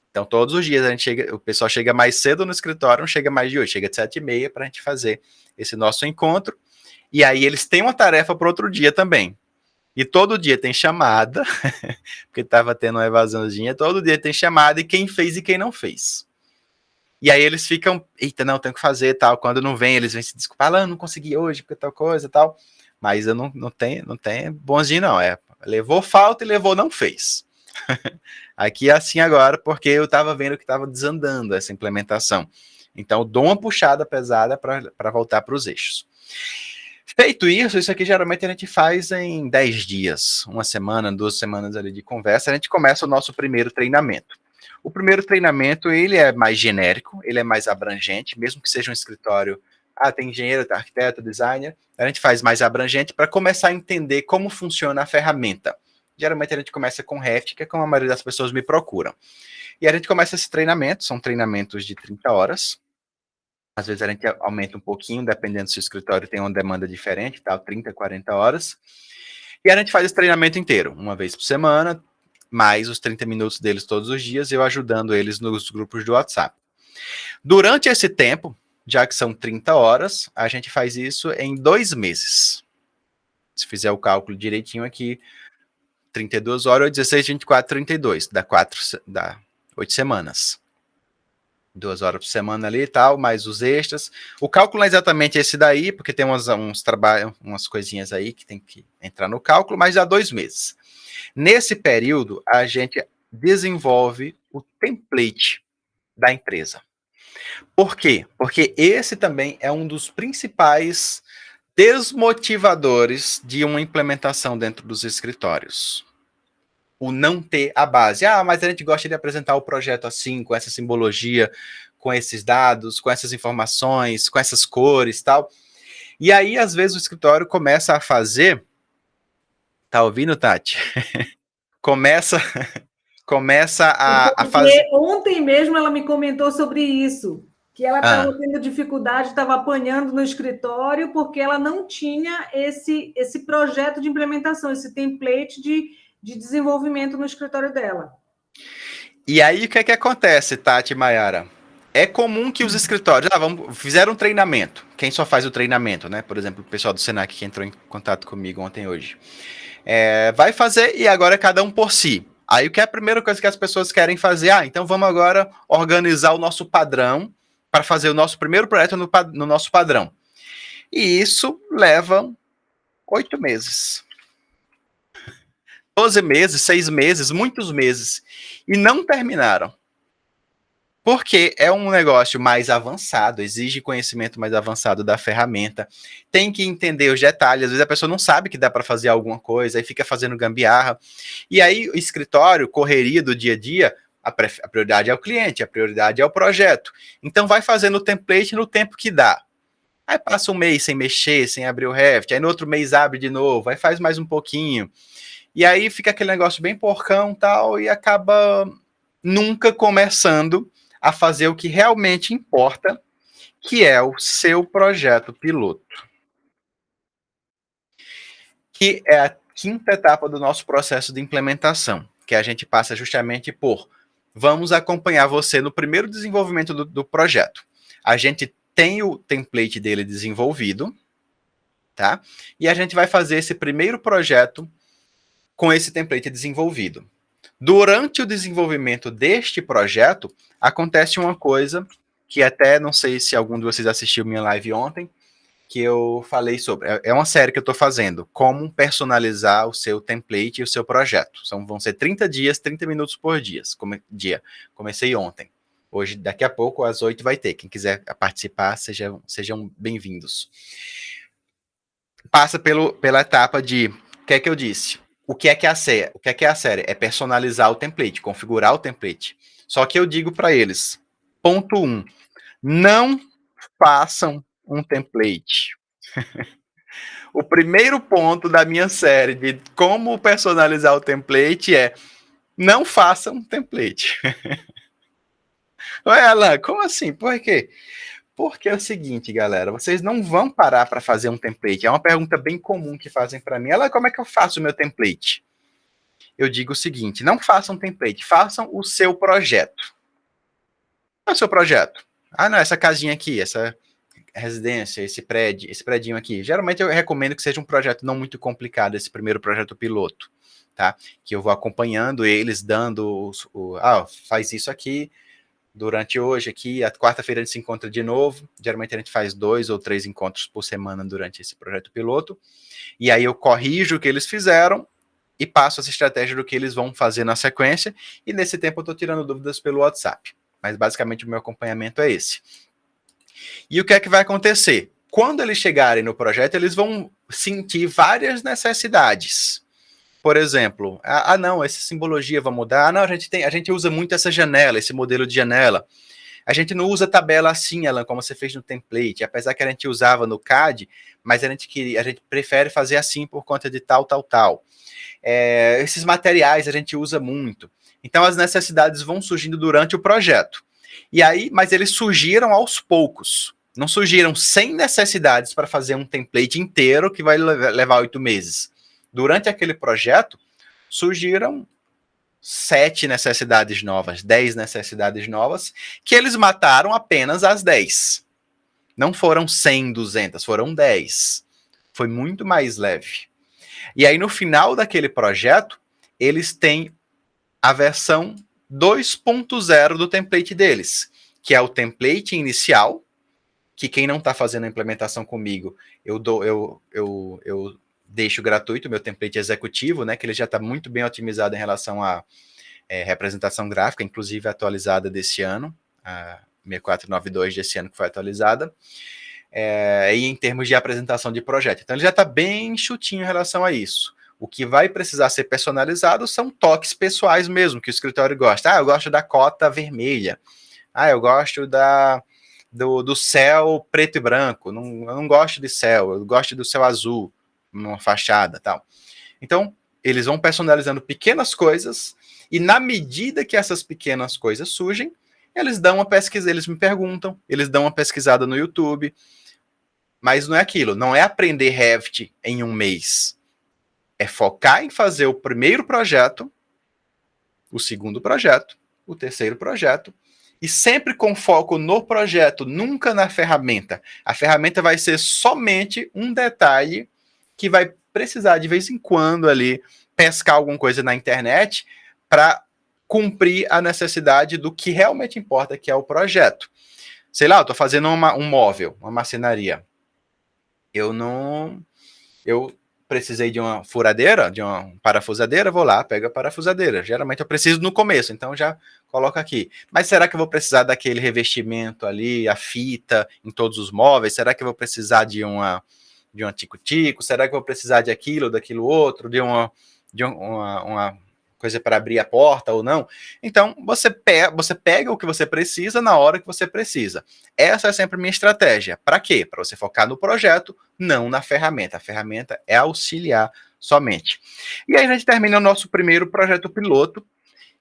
S2: Então, todos os dias o pessoal chega mais cedo no escritório, não chega mais de 8, chega de 7h30 para a gente fazer esse nosso encontro. E aí eles têm uma tarefa para outro dia também. E todo dia tem chamada, porque estava tendo uma evasãozinha, todo dia tem chamada e quem fez e quem não fez. E aí eles ficam, eita, não, tenho que fazer tal. Quando não vem, eles vêm se desculpar, não consegui hoje, porque tal coisa e tal. Mas eu não tenho bonzinho, não. Levou falta e levou não fez. Aqui é assim agora, porque eu estava vendo que estava desandando essa implementação. Então, eu dou uma puxada pesada para voltar para os eixos. Feito isso aqui geralmente a gente faz em 10 dias, uma semana, 2 semanas ali de conversa, a gente começa o nosso primeiro treinamento. O primeiro treinamento, ele é mais genérico, ele é mais abrangente, mesmo que seja um escritório, tem engenheiro, arquiteto, designer, a gente faz mais abrangente para começar a entender como funciona a ferramenta. Geralmente a gente começa com Revit, que é como a maioria das pessoas me procuram. E a gente começa esse treinamento, são treinamentos de 30 horas. Às vezes a gente aumenta um pouquinho, dependendo se o escritório tem uma demanda diferente, 30, 40 horas. E a gente faz esse treinamento inteiro, uma vez por semana, mais os 30 minutos deles todos os dias, eu ajudando eles nos grupos do WhatsApp. Durante esse tempo, já que são 30 horas, a gente faz isso em 2 meses. Se fizer o cálculo direitinho aqui, 32 horas, 16, 24, 32, dá 8 semanas. 2 horas por semana ali e tal, mais os extras. O cálculo é exatamente esse daí, porque tem uns trabalhos, umas coisinhas aí que tem que entrar no cálculo, mas dá 2 meses. Nesse período, a gente desenvolve o template da empresa. Por quê? Porque esse também é um dos principais desmotivadores de uma implementação dentro dos escritórios. O não ter a base. Mas a gente gosta de apresentar o projeto assim, com essa simbologia, com esses dados, com essas informações, com essas cores e tal. E aí, às vezes, o escritório começa a fazer... Tá ouvindo, Tati? começa a fazer...
S1: Ontem mesmo ela me comentou sobre isso, que ela estava tendo dificuldade, estava apanhando no escritório, porque ela não tinha esse projeto de implementação, esse template de desenvolvimento no escritório dela.
S2: E aí, o que acontece, Tati e Mayara? É comum que os escritórios fizeram um treinamento. Quem só faz o treinamento, né? Por exemplo, o pessoal do Senac que entrou em contato comigo ontem hoje. Vai fazer e agora é cada um por si. Aí o que é a primeira coisa que as pessoas querem fazer? Então vamos agora organizar o nosso padrão para fazer o nosso primeiro projeto no nosso padrão. E isso leva 8 meses. 12 meses, 6 meses, muitos meses. E não terminaram. Porque é um negócio mais avançado, exige conhecimento mais avançado da ferramenta, tem que entender os detalhes, às vezes a pessoa não sabe que dá para fazer alguma coisa, aí fica fazendo gambiarra, e aí o escritório, correria do dia a dia, a prioridade é o cliente, a prioridade é o projeto, então vai fazendo o template no tempo que dá, aí passa um mês sem mexer, sem abrir o Revit, aí no outro mês abre de novo, aí faz mais um pouquinho, e aí fica aquele negócio bem porcão tal, e acaba nunca começando a fazer o que realmente importa, que é o seu projeto piloto. Que é a 5ª etapa do nosso processo de implementação, que a gente passa justamente por vamos acompanhar você no primeiro desenvolvimento do projeto. A gente tem o template dele desenvolvido, tá? E a gente vai fazer esse primeiro projeto com esse template desenvolvido. Durante o desenvolvimento deste projeto, acontece uma coisa que até não sei se algum de vocês assistiu minha live ontem, que eu falei sobre. É uma série que eu estou fazendo, como personalizar o seu template e o seu projeto. Vão ser 30 dias, 30 minutos por dia. Comecei ontem. Hoje, daqui a pouco, às 8 vai ter. Quem quiser participar, sejam bem-vindos. Passa pela etapa de, o que é que eu disse? O que é que é a série? É personalizar o template, configurar o template. Só que eu digo para eles, ponto 1, não façam um template. O primeiro ponto da minha série de como personalizar o template é não façam um template. Ué, Alan, como assim? Por quê? Porque é o seguinte, galera, vocês não vão parar para fazer um template. É uma pergunta bem comum que fazem para mim. Ela, como é que eu faço o meu template? Eu digo o seguinte, não façam um template, façam o seu projeto. Qual é o seu projeto? Não, essa casinha aqui, essa residência, esse prédio aqui. Geralmente eu recomendo que seja um projeto não muito complicado, esse primeiro projeto piloto, tá? Que eu vou acompanhando eles, dando faz isso aqui, durante hoje aqui, a quarta-feira a gente se encontra de novo, geralmente a gente faz 2 ou 3 encontros por semana durante esse projeto piloto, e aí eu corrijo o que eles fizeram e passo essa estratégia do que eles vão fazer na sequência, e nesse tempo eu estou tirando dúvidas pelo WhatsApp, mas basicamente o meu acompanhamento é esse. E o que é que vai acontecer? Quando eles chegarem no projeto, eles vão sentir várias necessidades. Por exemplo, não, essa simbologia vai mudar. Não, a gente usa muito essa janela, esse modelo de janela. A gente não usa tabela assim, Alan, como você fez no template, apesar que a gente usava no CAD, mas a gente prefere fazer assim por conta de tal. Esses materiais a gente usa muito. Então, as necessidades vão surgindo durante o projeto. E aí, mas eles surgiram aos poucos. Não surgiram sem necessidades para fazer um template inteiro que vai levar 8 meses. durante aquele projeto, surgiram 7 necessidades novas, 10 necessidades novas, que eles mataram apenas as 10. Não foram 100, 200, foram 10. Foi muito mais leve. E aí, no final daquele projeto, eles têm a versão 2.0 do template deles, que é o template inicial, que quem não está fazendo a implementação comigo, eu deixo gratuito o meu template executivo, né, que ele já está muito bem otimizado em relação à representação gráfica, inclusive atualizada desse ano, a 6492 desse ano que foi atualizada, e em termos de apresentação de projeto. Então ele já está bem chutinho em relação a isso. O que vai precisar ser personalizado são toques pessoais mesmo, que o escritório gosta. Eu gosto da cota vermelha. Eu gosto do céu preto e branco. Eu não gosto de céu, eu gosto do céu azul, numa fachada, tal. Então, eles vão personalizando pequenas coisas, e na medida que essas pequenas coisas surgem, eles dão uma pesquisa, eles me perguntam, eles dão uma pesquisada no YouTube, mas não é aquilo, não é aprender Revit em um mês. É focar em fazer o primeiro projeto, o segundo projeto, o terceiro projeto, e sempre com foco no projeto, nunca na ferramenta. A ferramenta vai ser somente um detalhe que vai precisar, de vez em quando, ali, pescar alguma coisa na internet para cumprir a necessidade do que realmente importa, que é o projeto. Sei lá, eu estou fazendo um móvel, uma marcenaria. Eu precisei de uma furadeira, de uma parafusadeira, vou lá, pego a parafusadeira. Geralmente eu preciso no começo, então já coloco aqui. Mas será que eu vou precisar daquele revestimento ali, a fita em todos os móveis? Será que eu vou precisar de um tico-tico? Será que eu vou precisar de aquilo, daquilo outro, de uma coisa para abrir a porta ou não? Então, você pega o que você precisa na hora que você precisa. Essa é sempre a minha estratégia. Para quê? Para você focar no projeto, não na ferramenta. A ferramenta é auxiliar somente. E aí a gente termina o nosso primeiro projeto piloto,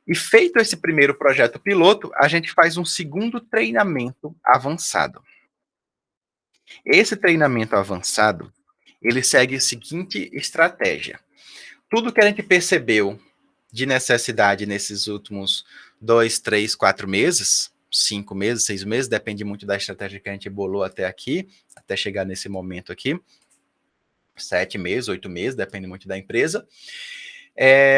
S2: e feito esse primeiro projeto piloto, a gente faz um segundo treinamento avançado. Esse treinamento avançado, ele segue a seguinte estratégia. Tudo que a gente percebeu de necessidade nesses últimos 2, 3, 4 meses, 5 meses, 6 meses, depende muito da estratégia que a gente bolou até aqui, até chegar nesse momento aqui, 7 meses, 8 meses, depende muito da empresa.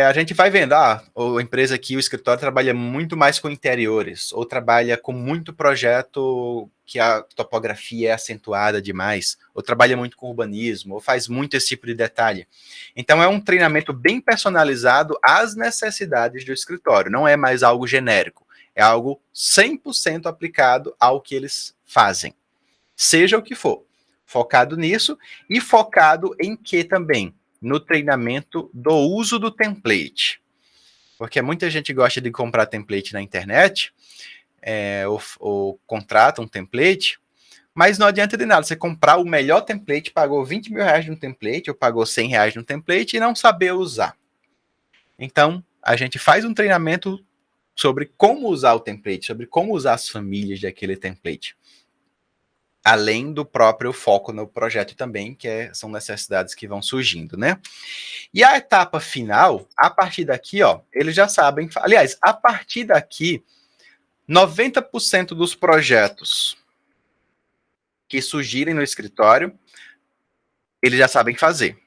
S2: A gente vai vendo, a empresa aqui, o escritório trabalha muito mais com interiores, ou trabalha com muito projeto que a topografia é acentuada demais, ou trabalha muito com urbanismo, ou faz muito esse tipo de detalhe. Então é um treinamento bem personalizado às necessidades do escritório, não é mais algo genérico, é algo 100% aplicado ao que eles fazem, seja o que for, focado nisso e focado em que também? No treinamento do uso do template. Porque muita gente gosta de comprar template na internet, ou contrata um template, mas não adianta de nada você comprar o melhor template, pagou 20 mil reais no template, ou pagou 100 reais no template, e não saber usar. Então, a gente faz um treinamento sobre como usar o template, sobre como usar as famílias daquele template. Além do próprio foco no projeto também, que são necessidades que vão surgindo, né? E a etapa final, a partir daqui, eles já sabem, aliás, a partir daqui, 90% dos projetos que surgirem no escritório, eles já sabem fazer.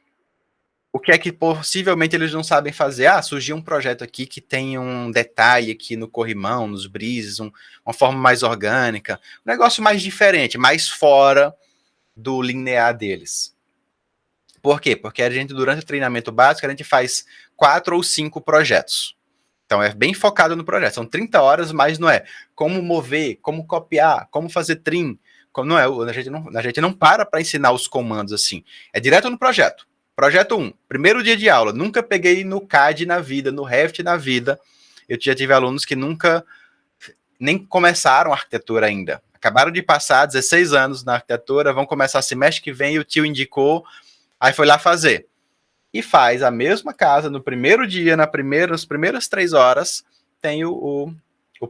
S2: O que é que possivelmente eles não sabem fazer? Surgiu um projeto aqui que tem um detalhe aqui no corrimão, nos brises, uma forma mais orgânica, um negócio mais diferente, mais fora do linear deles. Por quê? Porque a gente, durante o treinamento básico, a gente faz 4 ou 5 projetos. Então é bem focado no projeto. São 30 horas, mas não é como mover, como copiar, como fazer trim. Não é, a gente não para ensinar os comandos assim. É direto no projeto. Projeto 1, primeiro dia de aula, nunca peguei no CAD na vida, no Revit na vida. Eu já tive alunos que nunca nem começaram a arquitetura ainda. Acabaram de passar 16 anos na arquitetura, vão começar semestre que vem, e o tio indicou, aí foi lá fazer. E faz a mesma casa no primeiro dia, nas primeiras 3 horas, tem o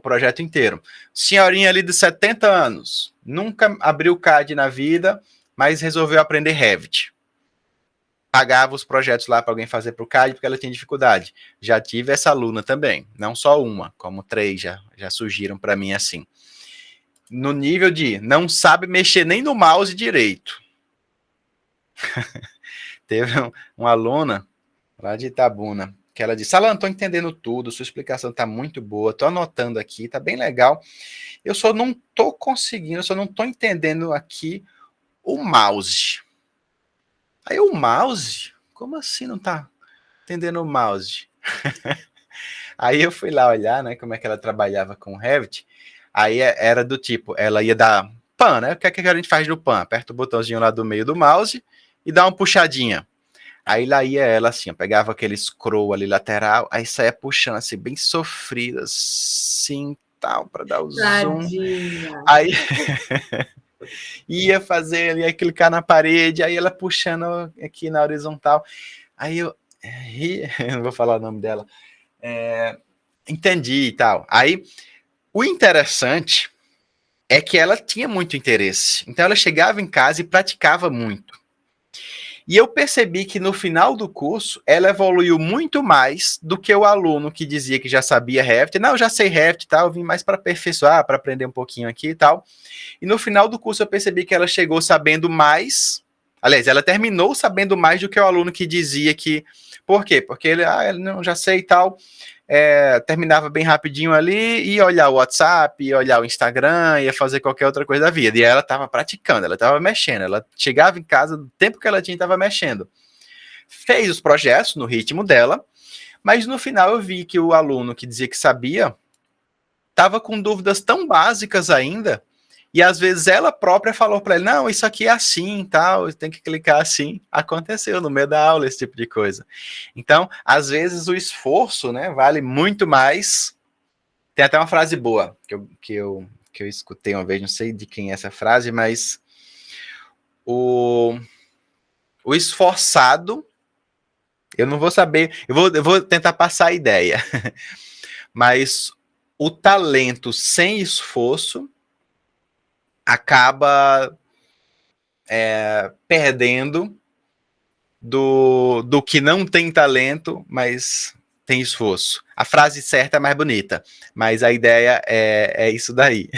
S2: projeto inteiro. Senhorinha ali de 70 anos, nunca abriu CAD na vida, mas resolveu aprender Revit. pagava os projetos lá para alguém fazer para o CAD, porque ela tinha dificuldade. Já tive essa aluna também, não só uma, como 3 já surgiram para mim assim. No nível de não sabe mexer nem no mouse direito. Teve uma aluna lá de Itabuna, que ela disse, Alan, estou entendendo tudo, sua explicação está muito boa, estou anotando aqui, está bem legal. Eu só não estou conseguindo, eu só não estou entendendo aqui o mouse. Aí o mouse? Como assim não está entendendo o mouse? Aí eu fui lá olhar, né, como é que ela trabalhava com o Revit. Aí era do tipo, ela ia dar pan, né? O que é que a gente faz no pan? Aperta o botãozinho lá do meio do mouse e dá uma puxadinha. Aí lá ia ela assim, pegava aquele scroll ali lateral, aí saia puxando assim, bem sofrida, assim, tal, para dar o zoom. Aí ia fazer ali, ia clicar na parede, aí ela puxando aqui na horizontal. Aí eu não vou falar o nome dela, entendi e tal. Aí o interessante é que ela tinha muito interesse. Então ela chegava em casa e praticava muito. E eu percebi que no final do curso, ela evoluiu muito mais do que o aluno que dizia que já sabia Revit. Não, eu já sei Revit e tal, eu vim mais para aperfeiçoar, para aprender um pouquinho aqui e tal. E no final do curso eu percebi que ela chegou sabendo mais. Aliás, ela terminou sabendo mais do que o aluno que dizia que... Por quê? Porque ele, não, já sei e tal... terminava bem rapidinho ali, ia olhar o WhatsApp, ia olhar o Instagram, ia fazer qualquer outra coisa da vida. E ela estava praticando, ela estava mexendo, ela chegava em casa, do tempo que ela tinha, estava mexendo. Fez os projetos no ritmo dela, mas no final eu vi que o aluno que dizia que sabia, estava com dúvidas tão básicas ainda, e às vezes ela própria falou para ele, não, isso aqui é assim, tal, tem que clicar assim. Aconteceu no meio da aula esse tipo de coisa. Então, às vezes o esforço, né, vale muito mais. Tem até uma frase boa que eu escutei uma vez, não sei de quem é essa frase, mas o esforçado, eu não vou saber, eu vou tentar passar a ideia, mas o talento sem esforço acaba perdendo do que não tem talento, mas tem esforço. A frase certa é mais bonita, mas a ideia é isso daí.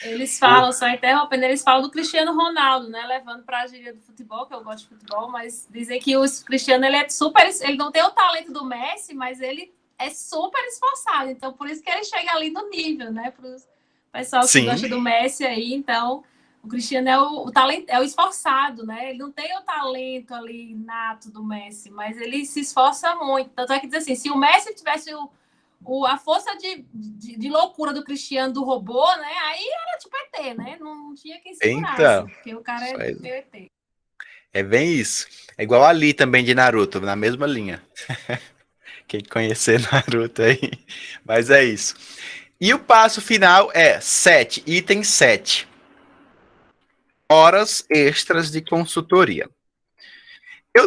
S3: Eles falam, só interrompendo, eles falam do Cristiano Ronaldo, né? Levando para a gíria do futebol, que eu gosto de futebol, mas dizem que o Cristiano ele é super. Ele não tem o talento do Messi, mas ele é super esforçado. Então, por isso que ele chega ali no nível, né? Para o pessoal que gosta do Messi aí, então. O Cristiano é o talento, é o esforçado, né? Ele não tem o talento ali nato do Messi, mas ele se esforça muito. Tanto é que diz assim, se o Messi tivesse a força de loucura do Cristiano do robô, né? Aí era tipo ET, né? Não tinha quem segurasse, então, porque o cara é meio ET.
S2: É bem isso. É igual ali também de Naruto, na mesma linha. Quem conhecer Naruto aí. Mas é isso. E o passo final é 7, item 7. Horas extras de consultoria.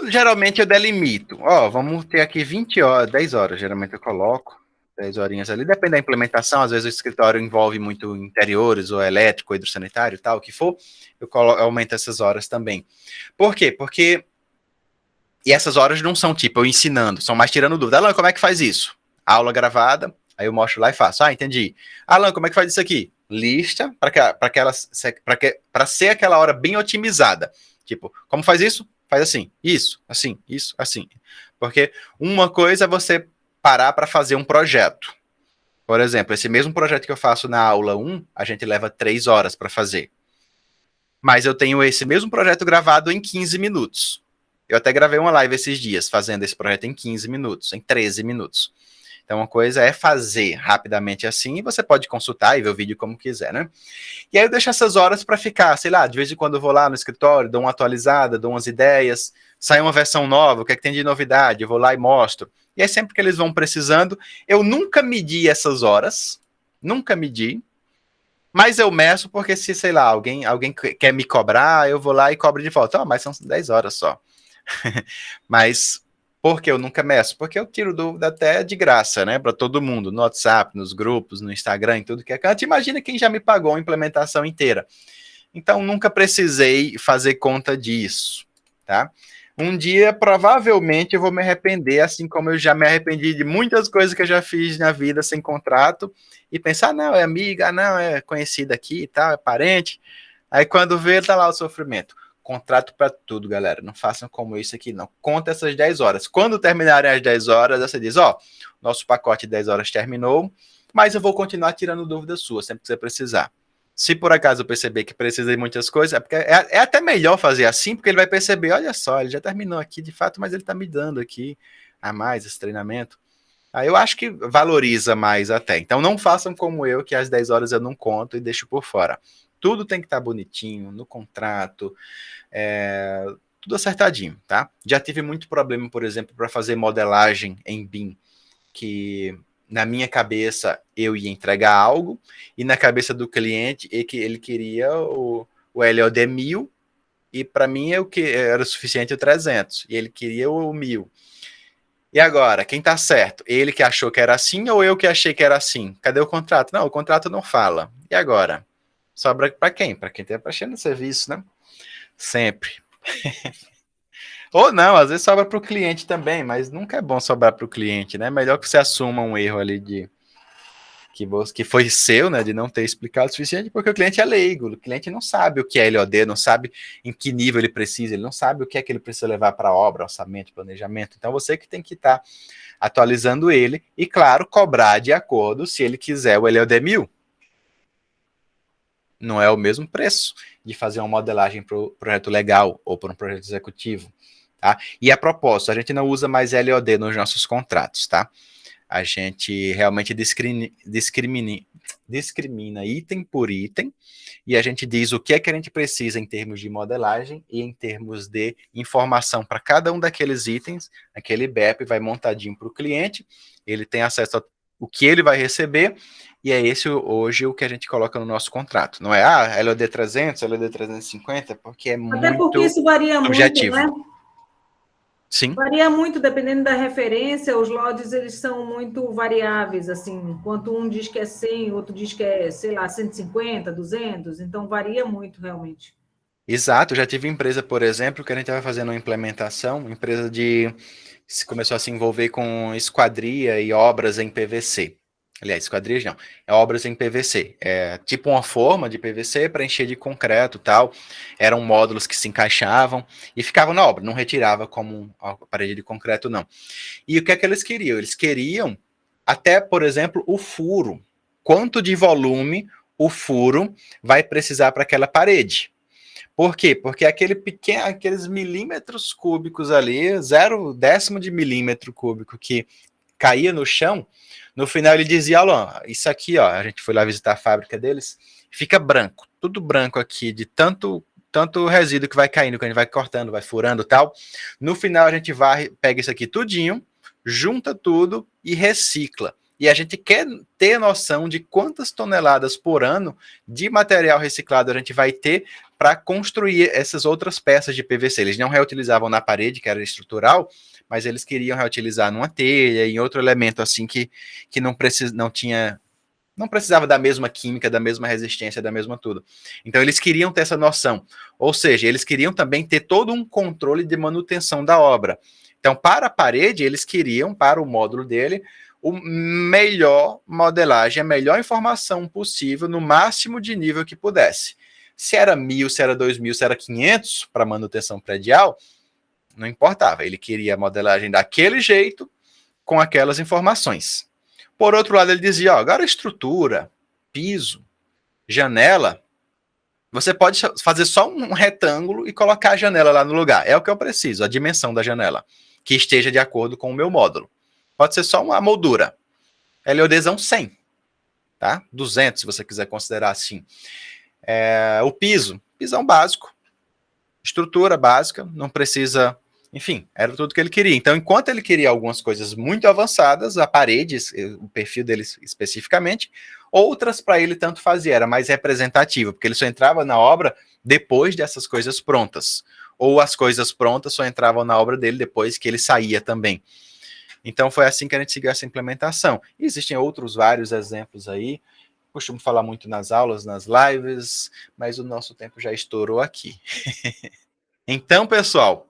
S2: Geralmente eu delimito. Vamos ter aqui 20 horas, 10 horas, geralmente eu coloco. 10 horinhas ali, depende da implementação, às vezes o escritório envolve muito interiores, ou elétrico, ou hidrossanitário, tal, o que for, eu aumento essas horas também. Por quê? Porque, e essas horas não são tipo eu ensinando, são mais tirando dúvida. Alan, como é que faz isso? Aula gravada, aí eu mostro lá e faço. Entendi. Alan, como é que faz isso aqui? Lista, para ser aquela hora bem otimizada. Tipo, como faz isso? Faz assim, isso, assim, isso, assim. Porque uma coisa é você parar para fazer um projeto. Por exemplo, esse mesmo projeto que eu faço na aula 1, a gente leva 3 horas para fazer. Mas eu tenho esse mesmo projeto gravado em 15 minutos. Eu até gravei uma live esses dias, fazendo esse projeto em 15 minutos, em 13 minutos. Então, uma coisa é fazer rapidamente assim, e você pode consultar e ver o vídeo como quiser, né? E aí eu deixo essas horas para ficar, sei lá, de vez em quando eu vou lá no escritório, dou uma atualizada, dou umas ideias, sai uma versão nova, o que é que tem de novidade, eu vou lá e mostro. E aí sempre que eles vão precisando, eu nunca medi essas horas, nunca medi, mas eu meço porque se, sei lá, alguém quer me cobrar, eu vou lá e cobro de volta. Mas são 10 horas só. Mas por que eu nunca meço? Porque eu tiro dúvida até de graça, né? Para todo mundo, no WhatsApp, nos grupos, no Instagram, em tudo que é canto. Imagina quem já me pagou a implementação inteira. Então, nunca precisei fazer conta disso, tá? Um dia, provavelmente, eu vou me arrepender, assim como eu já me arrependi de muitas coisas que eu já fiz na vida sem contrato, e pensar, não, é amiga, não, é conhecida aqui e tal, é parente. Aí quando vê, tá lá o sofrimento. Contrato para tudo, galera. Não façam como isso aqui, não. Conta essas 10 horas. Quando terminarem as 10 horas, você diz, ó, nosso pacote de 10 horas terminou, mas eu vou continuar tirando dúvidas suas, sempre que você precisar. Se por acaso eu perceber que precisa de muitas coisas, é até melhor fazer assim, porque ele vai perceber, olha só, ele já terminou aqui de fato, mas ele está me dando aqui a mais esse treinamento. Aí eu acho que valoriza mais até. Então não façam como eu, que às 10 horas eu não conto e deixo por fora. Tudo tem que estar bonitinho, no contrato, tudo acertadinho, tá? Já tive muito problema, por exemplo, para fazer modelagem em BIM, que na minha cabeça eu ia entregar algo, e na cabeça do cliente ele queria o LOD 1000, e para mim era o suficiente o 300, e ele queria o 1000. E agora, quem tá certo? Ele que achou que era assim ou eu que achei que era assim? Cadê o contrato? Não, o contrato não fala. E agora? Sobra para quem? Para quem tá prestando serviço, né? Sempre. Ou não, às vezes sobra para o cliente também, mas nunca é bom sobrar para o cliente, né? Melhor que você assuma um erro ali que foi seu, né, de não ter explicado o suficiente, porque o cliente é leigo, o cliente não sabe o que é LOD, não sabe em que nível ele precisa, ele não sabe o que é que ele precisa levar para a obra, orçamento, planejamento. Então você que tem que estar atualizando ele e, claro, cobrar de acordo se ele quiser o LOD 1000. Não é o mesmo preço de fazer uma modelagem para o projeto legal ou para um projeto executivo. Tá? E a propósito, a gente não usa mais LOD nos nossos contratos, tá? A gente realmente discrimina item por item, e a gente diz o que é que a gente precisa em termos de modelagem e em termos de informação para cada um daqueles itens. Aquele BEP vai montadinho para o cliente, ele tem acesso ao que ele vai receber, e é esse hoje o que a gente coloca no nosso contrato. Não é LOD 300, LOD 350, porque é muito
S1: Até porque isso varia
S2: subjetivo.
S1: muito, né?
S2: Sim.
S1: Varia muito, dependendo da referência, os lotes eles são muito variáveis, assim, enquanto um diz que é 100, outro diz que é, sei lá, 150, 200, então varia muito, realmente.
S2: Exato, já tive empresa, por exemplo, que a gente estava fazendo uma implementação, empresa começou a se envolver com esquadria e obras em PVC. Aliás, esquadrias não, é obras em PVC. É tipo uma forma de PVC para encher de concreto e tal. Eram módulos que se encaixavam e ficavam na obra, não retirava como a parede de concreto, não. E o que é que eles queriam? Eles queriam até, por exemplo, o furo. Quanto de volume o furo vai precisar para aquela parede? Por quê? Porque aqueles milímetros cúbicos ali, 0,1 de milímetro cúbico que caía no chão, no final ele dizia, ó, isso aqui, ó, a gente foi lá visitar a fábrica deles, fica branco, tudo branco aqui, de tanto resíduo que vai caindo, que a gente vai cortando, vai furando e tal. No final a gente pega isso aqui tudinho, junta tudo e recicla. E a gente quer ter noção de quantas toneladas por ano de material reciclado a gente vai ter para construir essas outras peças de PVC. Eles não reutilizavam na parede, que era estrutural, mas eles queriam reutilizar numa telha, em outro elemento assim que não precisava da mesma química, da mesma resistência, da mesma tudo. Então eles queriam ter essa noção. Ou seja, eles queriam também ter todo um controle de manutenção da obra. Então, para a parede, eles queriam, para o módulo dele, o melhor modelagem, a melhor informação possível, no máximo de nível que pudesse. Se era 1000, se era 2000, se era 500 para manutenção predial, não importava. Ele queria a modelagem daquele jeito, com aquelas informações. Por outro lado, ele dizia, ó, agora estrutura, piso, janela, você pode fazer só um retângulo e colocar a janela lá no lugar. É o que eu preciso, a dimensão da janela, que esteja de acordo com o meu módulo. Pode ser só uma moldura. LODzão 100, tá? 200, se você quiser considerar assim. O pisão básico, estrutura básica, não precisa... Enfim, era tudo que ele queria. Então, enquanto ele queria algumas coisas muito avançadas, a parede, o perfil dele especificamente, outras para ele tanto fazia, era mais representativo, porque ele só entrava na obra depois dessas coisas prontas. Ou as coisas prontas só entravam na obra dele depois que ele saía também. Então, foi assim que a gente seguiu essa implementação. E existem outros vários exemplos aí. Costumo falar muito nas aulas, nas lives, mas o nosso tempo já estourou aqui. Então, pessoal,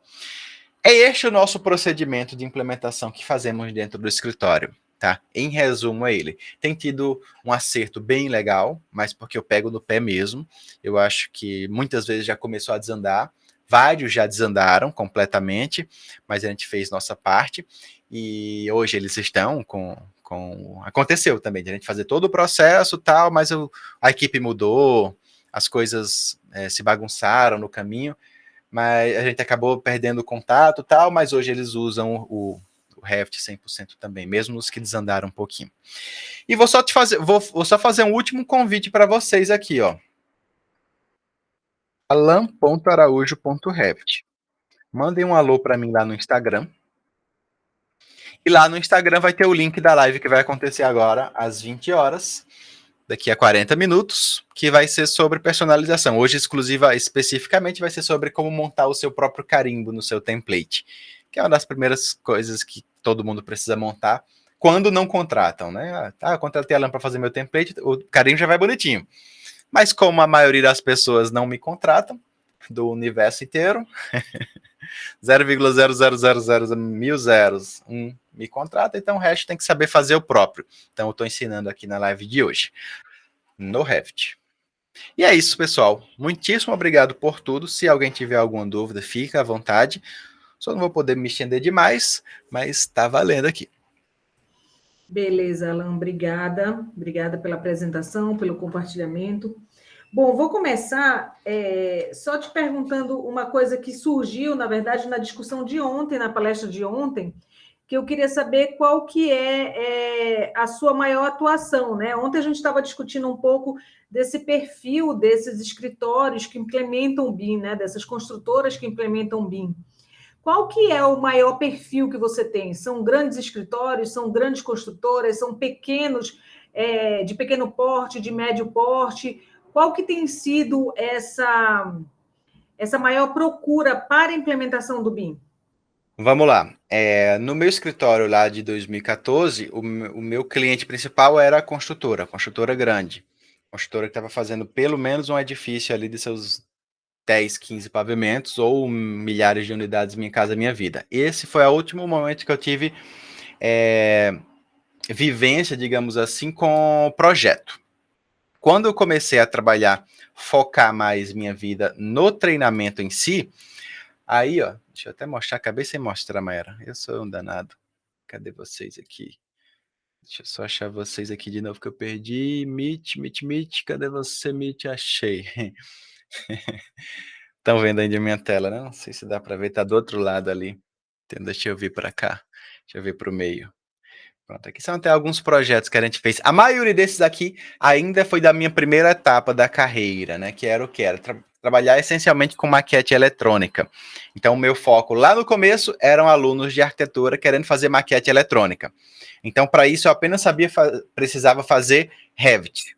S2: É este o nosso procedimento de implementação que fazemos dentro do escritório, tá? Em resumo, é ele. Tem tido um acerto bem legal, mas porque eu pego no pé mesmo. Eu acho que muitas vezes já começou a desandar, vários já desandaram completamente, mas a gente fez nossa parte e hoje eles estão com aconteceu também de a gente fazer todo o processo tal, mas a equipe mudou, as coisas se bagunçaram no caminho, mas a gente acabou perdendo o contato e tal, mas hoje eles usam o Revit 100% também, mesmo os que desandaram um pouquinho. E vou só fazer um último convite para vocês aqui, ó. alan.araújo.revit. Mandem um alô para mim lá no Instagram. E lá no Instagram vai ter o link da live que vai acontecer agora às 20 horas, daqui a 40 minutos, que vai ser sobre personalização. Hoje, especificamente, vai ser sobre como montar o seu próprio carimbo no seu template, que é uma das primeiras coisas que todo mundo precisa montar quando não contratam, né? Eu contratei a Alan para fazer meu template, o carimbo já vai bonitinho. Mas como a maioria das pessoas não me contratam, do universo inteiro, 0,0000001 me contrata, então o resto tem que saber fazer o próprio. Então eu estou ensinando aqui na live de hoje, no Revit. E é isso, pessoal. Muitíssimo obrigado por tudo. Se alguém tiver alguma dúvida, fica à vontade. Só não vou poder me estender demais, mas está valendo aqui.
S1: Beleza, Alan, obrigada. Obrigada pela apresentação, pelo compartilhamento. Bom, vou começar só te perguntando uma coisa que surgiu, na verdade, na discussão de ontem, na palestra de ontem, que eu queria saber qual que é a sua maior atuação, né? Ontem a gente estava discutindo um pouco desse perfil desses escritórios que implementam o BIM, né? Dessas construtoras que implementam o BIM. Qual que é o maior perfil que você tem? São grandes escritórios, são grandes construtoras, são pequenos, de pequeno porte, de médio porte? Qual que tem sido essa maior procura para a implementação do BIM?
S2: Vamos lá. No meu escritório lá de 2014, o meu cliente principal era a construtora grande. Construtora que estava fazendo pelo menos um edifício ali de seus 10, 15 pavimentos ou milhares de unidades Minha Casa Minha Vida. Esse foi o último momento que eu tive vivência, digamos assim, com o projeto. Quando eu comecei a trabalhar, focar mais minha vida no treinamento em si, aí, ó, deixa eu até mostrar, acabei sem mostrar, Mayara. Eu sou um danado. Cadê vocês aqui? Deixa eu só achar vocês aqui de novo que eu perdi. Meet. Cadê você, Meet? Achei. Estão vendo aí a minha tela, né? Não sei se dá para ver, tá do outro lado ali. Então, deixa eu vir para cá. Deixa eu vir para o meio. Pronto, aqui são até alguns projetos que a gente fez. A maioria desses aqui ainda foi da minha primeira etapa da carreira, né? Que era o que? Era trabalhar essencialmente com maquete eletrônica. Então, o meu foco lá no começo eram alunos de arquitetura querendo fazer maquete eletrônica. Então, para isso, eu apenas precisava fazer Revit.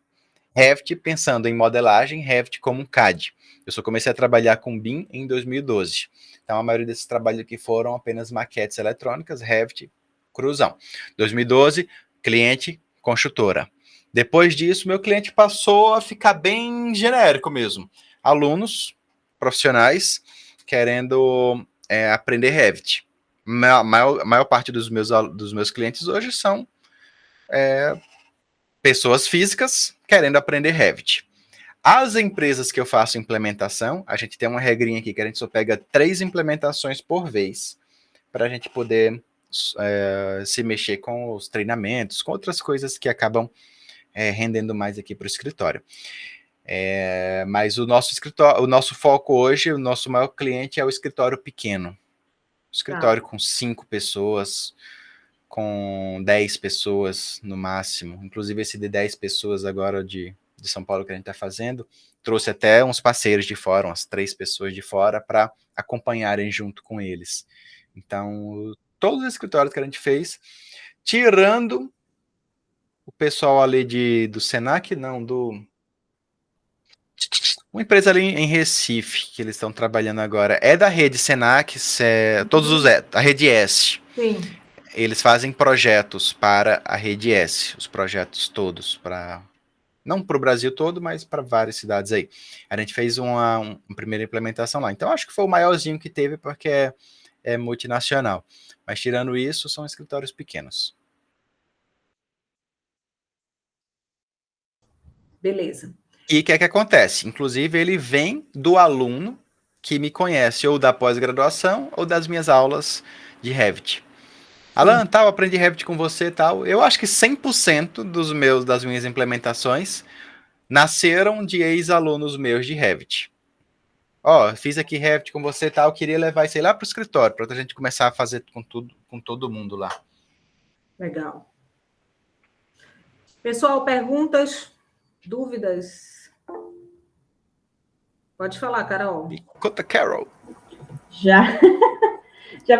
S2: Revit pensando em modelagem, Revit como um CAD. Eu só comecei a trabalhar com BIM em 2012. Então, a maioria desses trabalhos aqui foram apenas maquetes eletrônicas, Revit, cruzão. 2012, cliente, construtora. Depois disso, meu cliente passou a ficar bem genérico mesmo. Alunos, profissionais, querendo aprender Revit. A maior parte dos meus clientes hoje são pessoas físicas querendo aprender Revit. As empresas que eu faço implementação, a gente tem uma regrinha aqui que a gente só pega 3 implementações por vez para a gente poder se mexer com os treinamentos, com outras coisas que acabam rendendo mais aqui para o escritório. Mas o nosso foco hoje, o nosso maior cliente é o escritório pequeno. Escritório com 5 pessoas, com 10 pessoas no máximo. Inclusive esse de 10 pessoas agora de São Paulo que a gente está fazendo, trouxe até uns parceiros de fora, umas 3 pessoas de fora, para acompanharem junto com eles. Então, todos os escritórios que a gente fez, tirando o pessoal ali do Senac, uma empresa ali em Recife, que eles estão trabalhando agora, é da rede Senac, a rede S.
S1: Sim.
S2: Eles fazem projetos para a rede S, os projetos todos, não para o Brasil todo, mas para várias cidades aí. A gente fez uma primeira implementação lá. Então, acho que foi o maiorzinho que teve, porque é multinacional. Mas tirando isso, são escritórios pequenos.
S1: Beleza.
S2: E o que é que acontece? Inclusive, ele vem do aluno que me conhece, ou da pós-graduação, ou das minhas aulas de Revit. Alan, tal, aprendi Revit com você, tal. Eu acho que 100% das minhas implementações nasceram de ex-alunos meus de Revit. Ó, fiz aqui Revit com você, tal, queria levar isso aí lá para o escritório, para a gente começar a fazer com todo mundo lá.
S1: Legal. Pessoal, perguntas, dúvidas? Pode falar, Carol.
S2: Conta, Carol.
S4: Já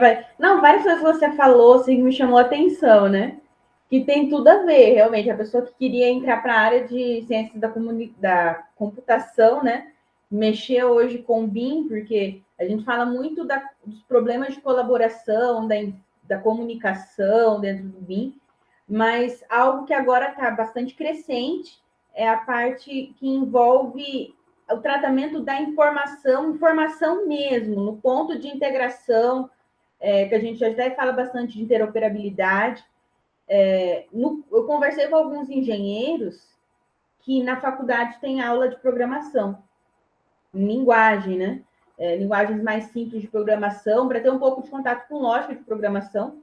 S4: vai. Não, várias coisas que você falou assim, me chamou a atenção, né? Que tem tudo a ver, realmente. A pessoa que queria entrar para a área de ciências da computação, né? Mexer hoje com o BIM, porque a gente fala muito dos problemas de colaboração, da comunicação dentro do BIM, mas algo que agora está bastante crescente é a parte que envolve o tratamento da informação mesmo, no ponto de integração, que a gente até fala bastante de interoperabilidade. Eu conversei com alguns engenheiros que na faculdade tem aula de programação, em linguagem, né? Linguagens mais simples de programação, para ter um pouco de contato com lógica de programação.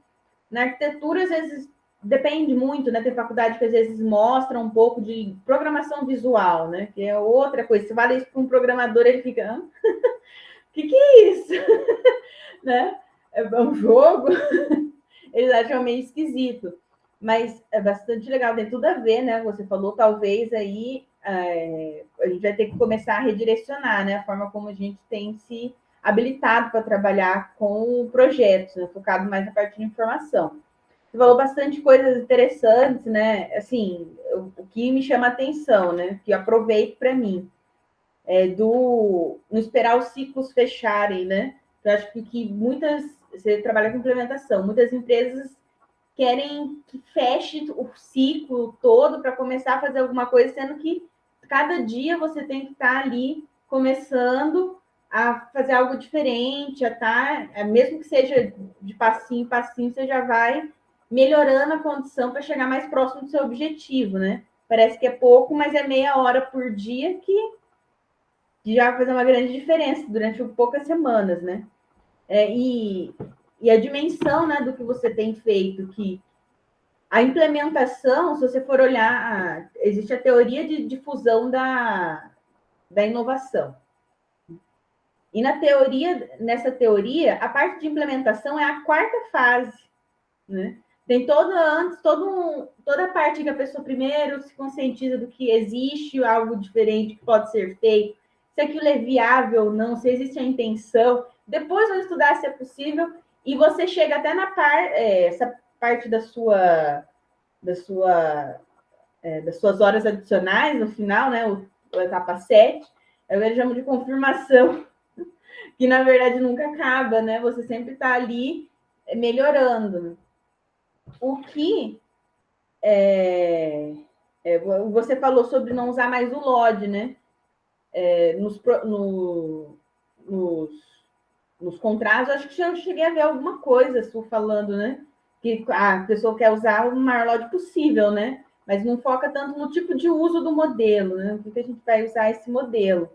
S4: Na arquitetura, às vezes, depende muito, né? Tem faculdade que às vezes mostra um pouco de programação visual, né? Que é outra coisa. Você fala isso para um programador, ele fica, o que é isso? Né? É um jogo? Eles acham meio esquisito. Mas é bastante legal, tem tudo a ver, né? Você falou, talvez aí a gente vai ter que começar a redirecionar, né? A forma como a gente tem se habilitado para trabalhar com projetos, né? Focado mais na parte de informação. Você falou bastante coisas interessantes, né? Assim, o que me chama a atenção, né? Que eu aproveito para mim, não esperar os ciclos fecharem, né? Eu acho que você trabalha com implementação, muitas empresas querem que feche o ciclo todo para começar a fazer alguma coisa, sendo que cada dia você tem que estar ali começando a fazer algo diferente, mesmo que seja de passinho em passinho, você já vai melhorando a condição para chegar mais próximo do seu objetivo, né? Parece que é pouco, mas é meia hora por dia que já vai fazer uma grande diferença durante poucas semanas, né? E a dimensão, né, do que você tem feito, que a implementação, se você for olhar, existe a teoria de difusão da inovação. E nessa teoria, a parte de implementação é a quarta fase, né? Tem toda a parte que a pessoa primeiro se conscientiza do que existe algo diferente que pode ser feito, se aquilo é viável ou não, se existe a intenção. Depois vai estudar se é possível e você chega até essa parte das suas horas adicionais no final, né? A etapa 7, eu chamo de confirmação, que na verdade nunca acaba, né? Você sempre está ali melhorando. O que você falou sobre não usar mais o LOD, né? Nos contratos, acho que já cheguei a ver alguma coisa sua falando, né? Que a pessoa quer usar o maior LOD possível, né? Mas não foca tanto no tipo de uso do modelo, né? O que a gente vai usar esse modelo.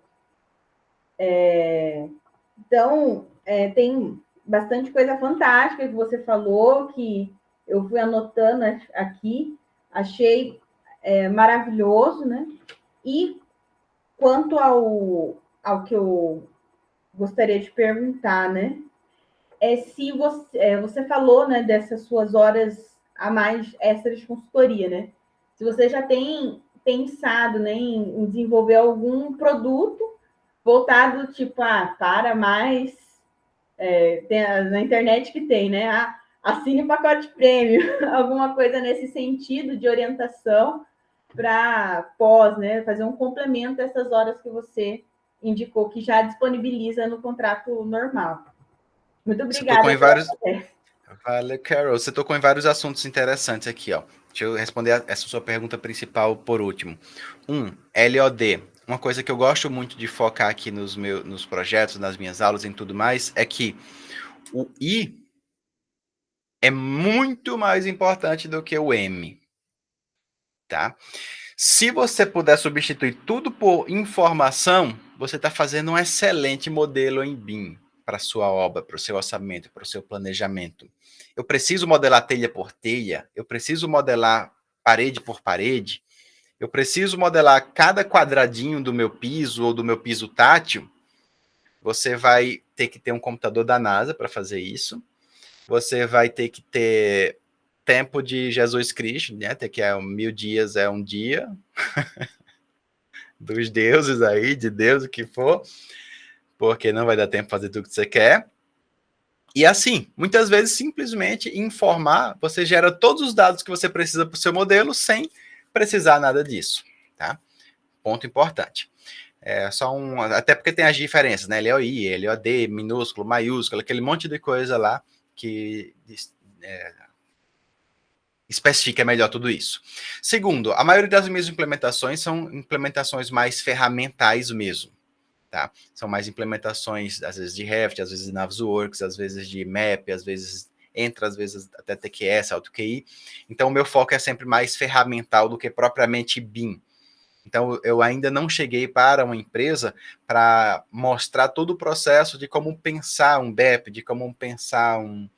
S4: Então, tem bastante coisa fantástica que você falou, que eu fui anotando aqui, achei maravilhoso, né? E quanto ao que eu gostaria de perguntar, né? Se você falou, né, dessas suas horas a mais extras de consultoria, né? Se você já tem pensado, né, em desenvolver algum produto voltado, tipo, para mais... na internet que tem, né? Assine o pacote prêmio, alguma coisa nesse sentido de orientação para pós, né? Fazer um complemento dessas horas que você indicou, que já disponibiliza no contrato normal. Muito obrigada.
S2: Valeu, Carol. Você tocou em vários assuntos interessantes aqui, ó. Deixa eu responder essa sua pergunta principal por último. LOD. Uma coisa que eu gosto muito de focar aqui nos projetos, nas minhas aulas e em tudo mais, é que O I é muito mais importante do que o M, tá? Se você puder substituir tudo por informação, você está fazendo um excelente modelo em BIM para sua obra, para o seu orçamento, para o seu planejamento. Eu preciso modelar telha por telha, eu preciso modelar parede por parede, eu preciso modelar cada quadradinho do meu piso ou do meu piso tátil. Você vai ter que ter um computador da NASA para fazer isso. Você vai ter que ter tempo de Jesus Cristo, né? Que é 1000 dias é um dia dos deuses aí, de Deus, o que for, porque não vai dar tempo de fazer tudo que você quer. E assim, muitas vezes, simplesmente informar, você gera todos os dados que você precisa para o seu modelo sem precisar nada disso, tá? Ponto importante. É só até porque tem as diferenças, né? LOI, LOD, minúsculo, maiúsculo, aquele monte de coisa lá que especifica melhor tudo isso. Segundo, a maioria das minhas implementações são implementações mais ferramentais mesmo, tá? São mais implementações, às vezes de Revit, às vezes de Navisworks, às vezes de Map, às vezes às vezes até TQS, AutoQI. Então, o meu foco é sempre mais ferramental do que propriamente BIM. Então, eu ainda não cheguei para uma empresa para mostrar todo o processo de como pensar um BEP, de como pensar um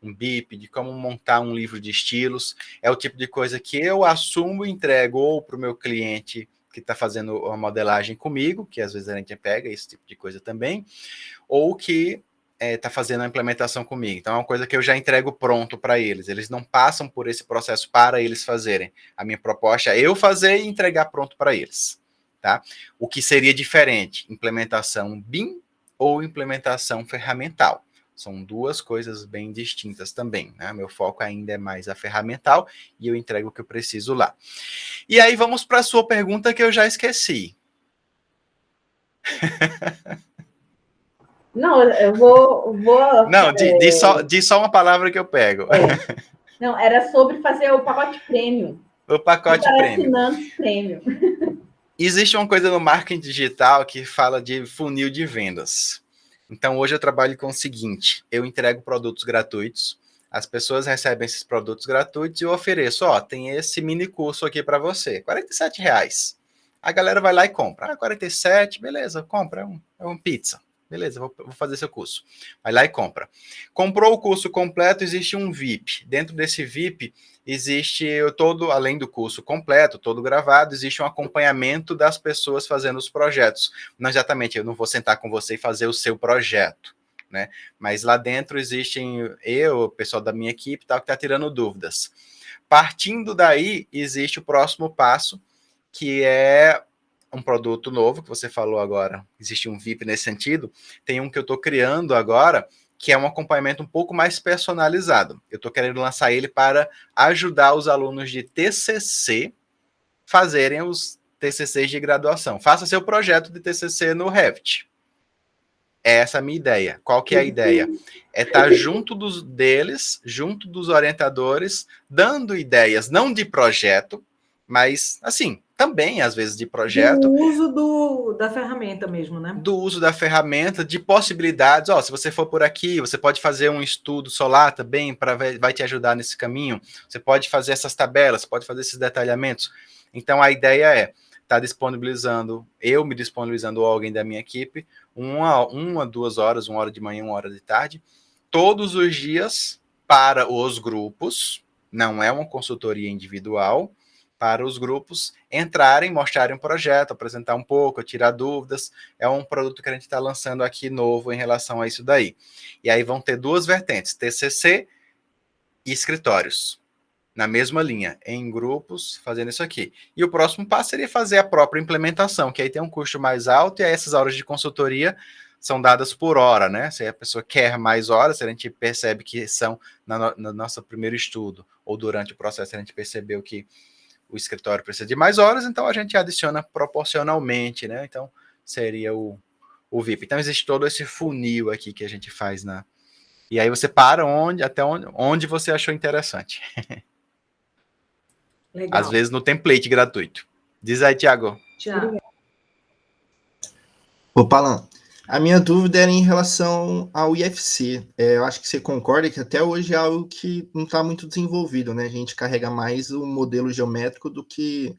S2: BIP, de como montar um livro de estilos. É o tipo de coisa que eu assumo e entrego ou para o meu cliente que está fazendo a modelagem comigo, que às vezes a gente pega esse tipo de coisa também, ou que está fazendo a implementação comigo. Então, é uma coisa que eu já entrego pronto para eles. Eles não passam por esse processo para eles fazerem. A minha proposta é eu fazer e entregar pronto para eles, tá? O que seria diferente? Implementação BIM ou implementação ferramental. São duas coisas bem distintas também, né? Meu foco ainda é mais a ferramental e eu entrego o que eu preciso lá. E aí vamos para a sua pergunta que eu já esqueci.
S4: Não, eu vou...
S2: Não, diz só uma palavra que eu pego.
S4: Não, era sobre fazer o pacote premium.
S2: O pacote premium.
S4: Assinantes premium.
S2: Existe uma coisa no marketing digital que fala de funil de vendas. Então, hoje eu trabalho com o seguinte, eu entrego produtos gratuitos, as pessoas recebem esses produtos gratuitos e eu ofereço, tem esse mini curso aqui para você, R$47. A galera vai lá e compra. 47, beleza, compra, é um pizza. Beleza, vou fazer seu curso. Vai lá e compra. Comprou o curso completo, existe um VIP. Dentro desse VIP, existe além do curso completo, todo gravado, existe um acompanhamento das pessoas fazendo os projetos. Não exatamente, eu não vou sentar com você e fazer o seu projeto, né? Mas lá dentro existem o pessoal da minha equipe, tal, que está tirando dúvidas. Partindo daí, existe o próximo passo, que é um produto novo, que você falou agora, existe um VIP nesse sentido, tem um que eu estou criando agora, que é um acompanhamento um pouco mais personalizado. Eu estou querendo lançar ele para ajudar os alunos de TCC fazerem os TCCs de graduação. Faça seu projeto de TCC no Revit. Essa é a minha ideia. Qual que é a ideia? É estar junto deles, junto dos orientadores, dando ideias, não de projeto, mas, assim, também, às vezes, de projeto.
S1: Do uso da ferramenta mesmo, né?
S2: Do uso da ferramenta, de possibilidades. Se você for por aqui, você pode fazer um estudo solar também, vai te ajudar nesse caminho. Você pode fazer essas tabelas, pode fazer esses detalhamentos. Então, a ideia é estar disponibilizando, me disponibilizando ou alguém da minha equipe, 2 horas, 1 hora de manhã, 1 hora de tarde, todos os dias para os grupos, não é uma consultoria individual, para os grupos entrarem, mostrarem um projeto, apresentar um pouco, tirar dúvidas. É um produto que a gente está lançando aqui novo em relação a isso daí. E aí vão ter 2 vertentes, TCC e escritórios, na mesma linha, em grupos, fazendo isso aqui. E o próximo passo seria fazer a própria implementação, que aí tem um custo mais alto, e aí essas horas de consultoria são dadas por hora, né? Se a pessoa quer mais horas, se a gente percebe que são no nosso primeiro estudo, ou durante o processo a gente percebeu que o escritório precisa de mais horas, então a gente adiciona proporcionalmente, né? Então, seria o VIP. Então, existe todo esse funil aqui que a gente faz E aí você para até onde você achou interessante.
S1: Legal.
S2: Às vezes no template gratuito. Diz aí, Thiago.
S1: Tiago.
S5: Ô, Palan, A minha dúvida era em relação ao IFC. Eu acho que você concorda que até hoje é algo que não está muito desenvolvido, né? A gente carrega mais o modelo geométrico do que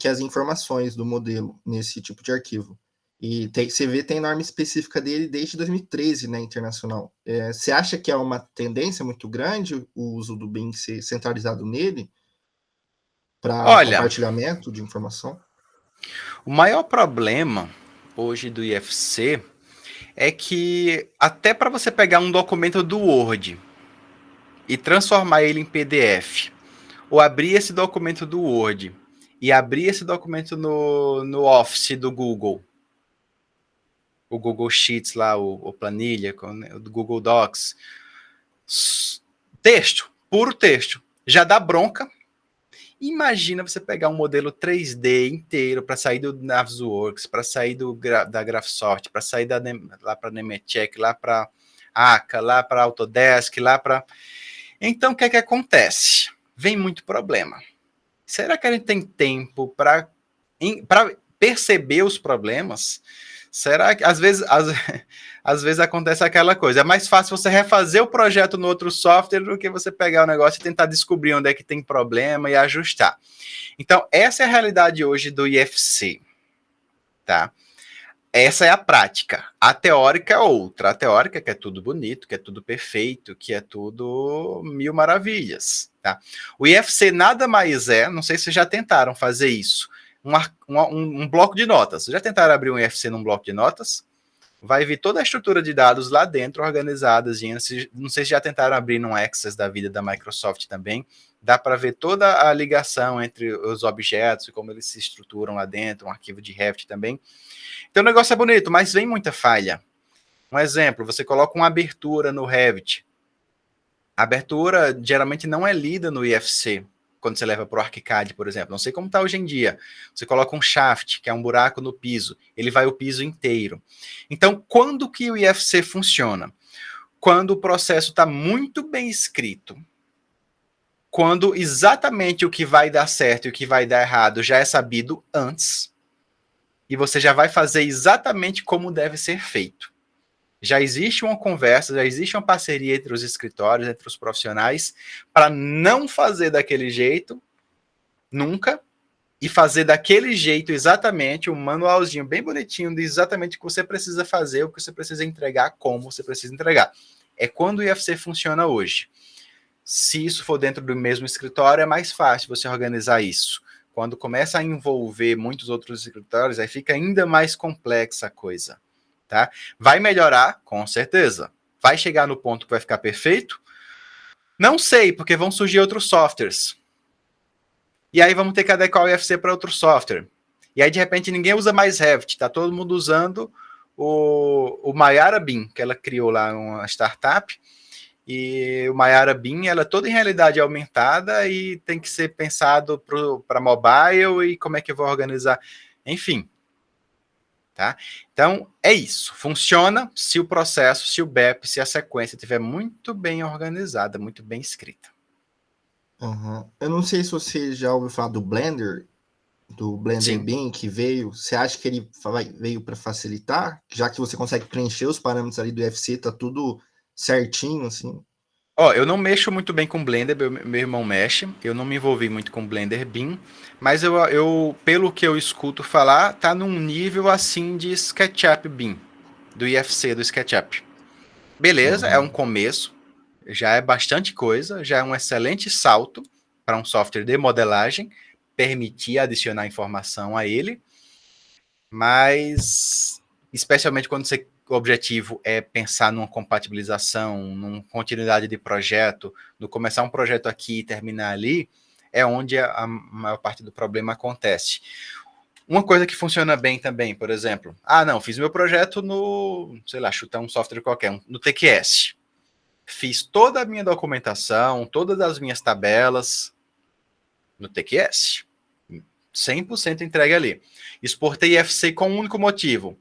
S5: as informações do modelo nesse tipo de arquivo. E você vê, tem norma específica dele desde 2013, né, internacional. Você acha que é uma tendência muito grande o uso do BIM ser centralizado nele para
S2: Olha,
S5: compartilhamento de informação?
S2: o maior problema hoje do IFC é que até para você pegar um documento do Word e transformar ele em PDF, ou abrir esse documento do Word e abrir esse documento no Office do Google, o Google Sheets lá, o planilha, o do Google Docs, texto, puro texto, já dá bronca. Imagina você pegar um modelo 3D inteiro para sair do Navisworks, para sair da Graphisoft, para sair lá para Nemetschek, lá para ACA, lá para Autodesk, lá para... Então, o que é que acontece? Vem muito problema. Será que a gente tem tempo para perceber os problemas? Será que às vezes acontece aquela coisa? É mais fácil você refazer o projeto no outro software do que você pegar o negócio e tentar descobrir onde é que tem problema e ajustar. Então, essa é a realidade hoje do IFC, tá? Essa é a prática. A teórica é outra. A teórica que é tudo bonito, que é tudo perfeito, que é tudo mil maravilhas, tá? O IFC nada mais é, não sei se já tentaram fazer isso, um bloco de notas. Já tentaram abrir um IFC num bloco de notas? Vai vir toda a estrutura de dados lá dentro, organizadas. Não sei se já tentaram abrir num Access da vida da Microsoft também. Dá para ver toda a ligação entre os objetos e como eles se estruturam lá dentro, um arquivo de Revit também. Então o negócio é bonito, mas vem muita falha. Um exemplo, você coloca uma abertura no Revit. A abertura geralmente não é lida no IFC, quando você leva para o ArchiCAD, por exemplo. Não sei como está hoje em dia. Você coloca um shaft, que é um buraco no piso. Ele vai o piso inteiro. Então, quando que o IFC funciona? Quando o processo está muito bem escrito. Quando exatamente o que vai dar certo e o que vai dar errado já é sabido antes. E você já vai fazer exatamente como deve ser feito. Já existe uma conversa, já existe uma parceria entre os escritórios, entre os profissionais, para não fazer daquele jeito, nunca, e fazer daquele jeito exatamente, um manualzinho bem bonitinho de exatamente o que você precisa fazer, o que você precisa entregar, como você precisa entregar. É quando o IFC funciona hoje. Se isso for dentro do mesmo escritório, é mais fácil você organizar isso. Quando começa a envolver muitos outros escritórios, aí fica ainda mais complexa a coisa. Tá? Vai melhorar, com certeza. Vai chegar no ponto que vai ficar perfeito? Não sei, porque vão surgir outros softwares. E aí vamos ter que adequar o IFC para outro software. E aí, de repente, ninguém usa mais Revit. Está todo mundo usando o Mayara BIM, que ela criou lá uma startup. E o Mayara BIM, ela é toda em realidade aumentada e tem que ser pensado para mobile e como é que eu vou organizar. Enfim. Tá? Então, é isso. Funciona se o processo, se o BEP, se a sequência estiver muito bem organizada, muito bem escrita.
S5: Uhum. Eu não sei se você já ouviu falar do Blender
S2: Sim.
S5: BIM que veio. Você acha que ele veio para facilitar? Já que você consegue preencher os parâmetros ali do IFC, tá tudo certinho, assim?
S2: Ó, eu não mexo muito bem com Blender, meu irmão mexe, eu não me envolvi muito com Blender BIM, mas eu, pelo que eu escuto falar, tá num nível assim de SketchUp BIM, do IFC do SketchUp. Beleza, é um começo, já é bastante coisa, já é um excelente salto para um software de modelagem, permitir adicionar informação a ele, mas especialmente quando o objetivo é pensar numa compatibilização, numa continuidade de projeto, no começar um projeto aqui e terminar ali, é onde a maior parte do problema acontece. Uma coisa que funciona bem também, por exemplo, não, fiz meu projeto no, sei lá, chutar um software qualquer, no TQS. Fiz toda a minha documentação, todas as minhas tabelas no TQS. 100% entregue ali. Exportei IFC com um único motivo: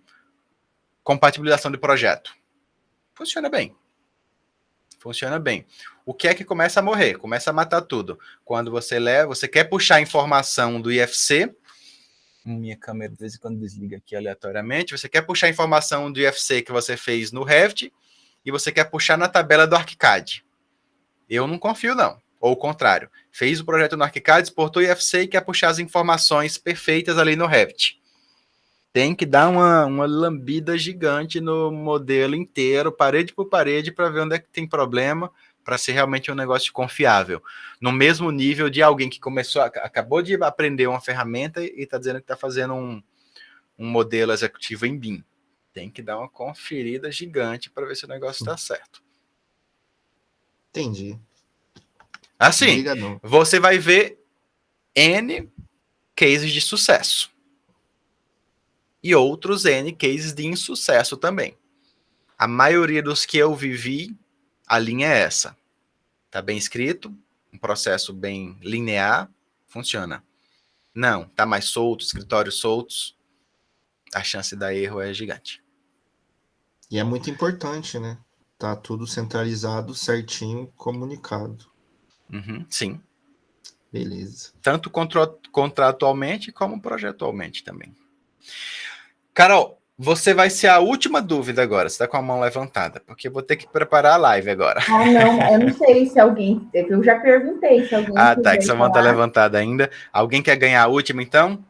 S2: compatibilização de projeto. Funciona bem. Funciona bem. O que é que começa a morrer? Começa a matar tudo. Quando você quer puxar informação do IFC Minha câmera de vez em quando desliga aqui aleatoriamente. Você quer puxar a informação do IFC que você fez no Revit e você quer puxar na tabela do ArchiCAD. Eu não confio, não. Ou o contrário. Fez o projeto no ArchiCAD, exportou o IFC e quer puxar as informações perfeitas ali no Revit. Tem que dar uma lambida gigante no modelo inteiro, parede por parede, para ver onde é que tem problema, para ser realmente um negócio confiável. No mesmo nível de alguém que acabou de aprender uma ferramenta e está dizendo que está fazendo um modelo executivo em BIM. Tem que dar uma conferida gigante para ver se o negócio está certo.
S5: Entendi.
S2: Assim, você vai ver N cases de sucesso. E outros N cases de insucesso também. A maioria dos que eu vivi, a linha é essa. Tá bem escrito, um processo bem linear, funciona. Não, tá mais solto, escritórios soltos, a chance de dar erro é gigante.
S5: E é muito importante, né? Tá tudo centralizado, certinho, comunicado.
S2: Sim.
S5: Beleza.
S2: Tanto contratualmente como projetualmente também. Carol, você vai ser a última dúvida agora. Você está com a mão levantada, porque eu vou ter que preparar a live agora.
S4: Ah, não, eu não sei se alguém... Eu já perguntei se alguém...
S2: Ah, tá, que sua mão está levantada ainda. Alguém quer ganhar a última, então?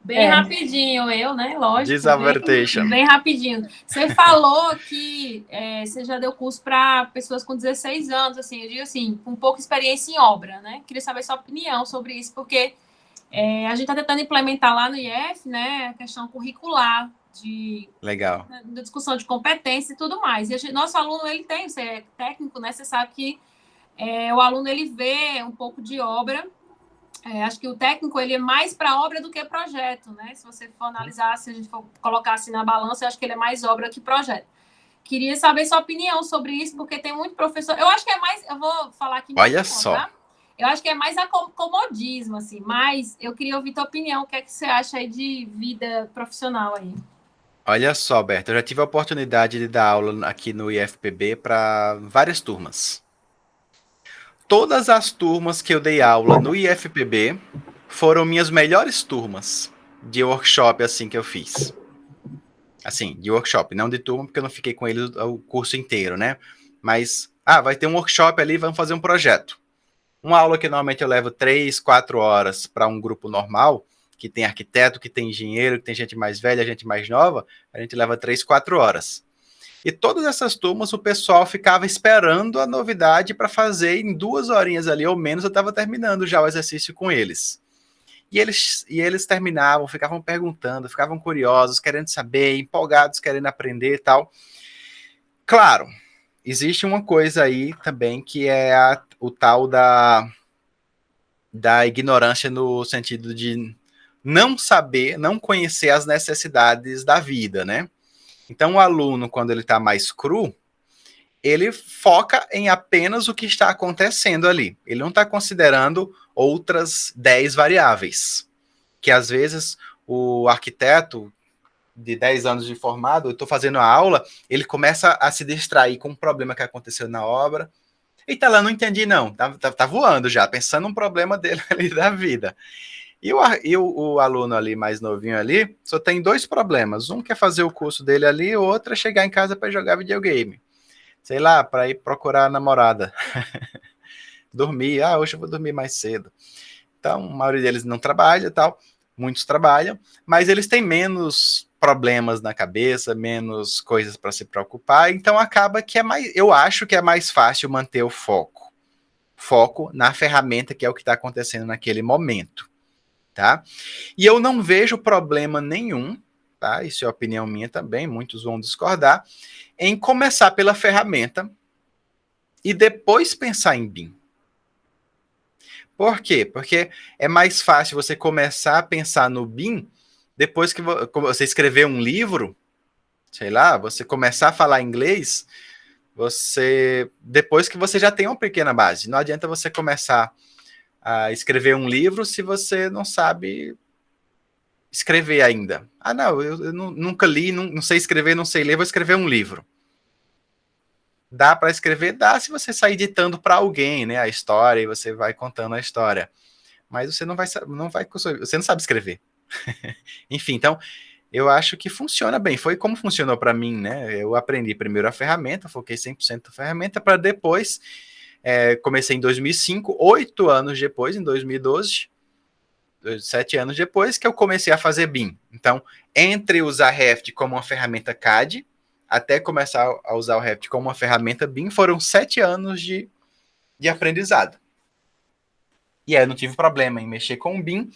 S3: Bem rapidinho, né? Lógico.
S2: Disavertation.
S3: Bem rapidinho. Você falou que você já deu curso para pessoas com 16 anos, assim, eu digo assim, com pouca experiência em obra, né? Queria saber sua opinião sobre isso, porque a gente está tentando implementar lá no IF, né, a questão curricular
S2: Legal.
S3: Da discussão de competência e tudo mais. E nosso aluno, ele tem, você é técnico, né? Você sabe que o aluno, ele vê um pouco de obra. Acho que o técnico, ele é mais para obra do que projeto, né? Se você for analisar, se a gente for colocar assim na balança, eu acho que ele é mais obra que projeto. Queria saber sua opinião sobre isso, porque tem muito professor... Eu acho que é mais... Eu vou falar aqui...
S2: Olha só. Tá?
S3: Eu acho que é mais comodismo, assim. Mas eu queria ouvir tua opinião. O que é que você acha aí de vida profissional aí?
S2: Olha só, Berta, eu já tive a oportunidade de dar aula aqui no IFPB para várias turmas. Todas as turmas que eu dei aula no IFPB foram minhas melhores turmas de workshop assim que eu fiz. Assim, de workshop, não de turma, porque eu não fiquei com eles o curso inteiro, né? Mas, vai ter um workshop ali, vamos fazer um projeto. Uma aula que normalmente eu levo 3, 4 horas para um grupo normal, que tem arquiteto, que tem engenheiro, que tem gente mais velha, gente mais nova, a gente leva 3, 4 horas. E todas essas turmas, o pessoal ficava esperando a novidade para fazer em 2 horinhas ali, ou menos, eu estava terminando já o exercício com eles. E eles terminavam, ficavam perguntando, ficavam curiosos, querendo saber, empolgados, querendo aprender e tal. Claro, existe uma coisa aí também que é o tal da ignorância no sentido de não saber, não conhecer as necessidades da vida, né? Então, o aluno, quando ele está mais cru, ele foca em apenas o que está acontecendo ali. Ele não está considerando outras 10 variáveis. Que, às vezes, o arquiteto de 10 anos de formado, eu estou fazendo a aula, ele começa a se distrair com um problema que aconteceu na obra. Eita, lá, não entendi, não. Tá voando já, pensando num problema dele ali da vida. E o aluno ali, mais novinho ali, só tem 2 problemas. Um quer fazer o curso dele ali, o outro é chegar em casa para jogar videogame. Sei lá, para ir procurar a namorada. Dormir. Hoje eu vou dormir mais cedo. Então, a maioria deles não trabalha e tal. Muitos trabalham, mas eles têm menos problemas na cabeça, menos coisas para se preocupar. Então, acaba que eu acho que é mais fácil manter o foco. Foco na ferramenta, que é o que está acontecendo naquele momento. Tá? E eu não vejo problema nenhum, tá? Isso é opinião minha também, muitos vão discordar, em começar pela ferramenta e depois pensar em BIM. Por quê? Porque é mais fácil você começar a pensar no BIM depois que você escrever um livro, sei lá, você começar a falar inglês, depois que você já tem uma pequena base. Não adianta você começar a escrever um livro se você não sabe escrever ainda. Não, eu nunca li, não sei escrever, não sei ler, vou escrever um livro. Dá para escrever? Dá se você sair ditando para alguém, né, a história, e você vai contando a história. Mas você você não sabe escrever. Enfim, então, eu acho que funciona bem. Foi como funcionou para mim, né? Eu aprendi primeiro a ferramenta, foquei 100% na ferramenta, para depois, comecei em 2005, 8 anos depois, em 2012, 7 anos depois, que eu comecei a fazer BIM. Então, entre usar Revit como uma ferramenta CAD, até começar a usar o Revit como uma ferramenta BIM, foram 7 anos de aprendizado. E aí eu não tive problema em mexer com o BIM,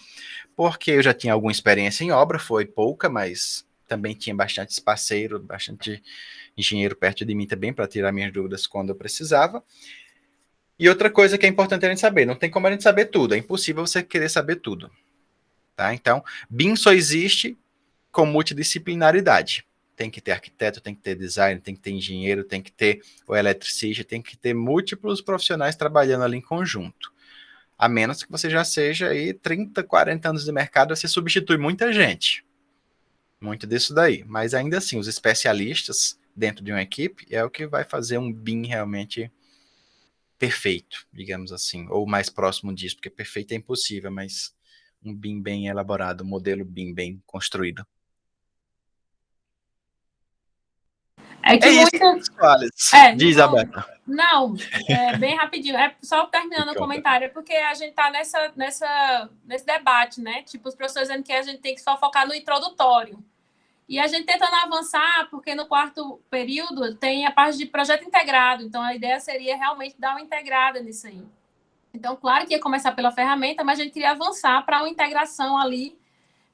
S2: porque eu já tinha alguma experiência em obra, foi pouca, mas também tinha bastante parceiro, bastante engenheiro perto de mim também, para tirar minhas dúvidas quando eu precisava. E outra coisa que é importante a gente saber, não tem como a gente saber tudo, é impossível você querer saber tudo. Tá? Então, BIM só existe com multidisciplinaridade. Tem que ter arquiteto, tem que ter design, tem que ter engenheiro, tem que ter o eletricista, tem que ter múltiplos profissionais trabalhando ali em conjunto. A menos que você já seja aí 30, 40 anos de mercado, você substitui muita gente. Muito disso daí. Mas ainda assim, os especialistas dentro de uma equipe é o que vai fazer um BIM realmente perfeito, digamos assim. Ou mais próximo disso, porque perfeito é impossível, mas um BIM bem elaborado, um modelo BIM bem construído.
S3: É que
S2: isso,
S3: muito.
S2: Diz, Alberto.
S3: Não, bem rapidinho. Só terminando o comentário, é porque a gente está nesse debate, né? Tipo, os professores dizendo que a gente tem que só focar no introdutório. E a gente tentando avançar, porque no quarto período tem a parte de projeto integrado. Então, a ideia seria realmente dar uma integrada nisso aí. Então, claro que ia começar pela ferramenta, mas a gente queria avançar para uma integração ali,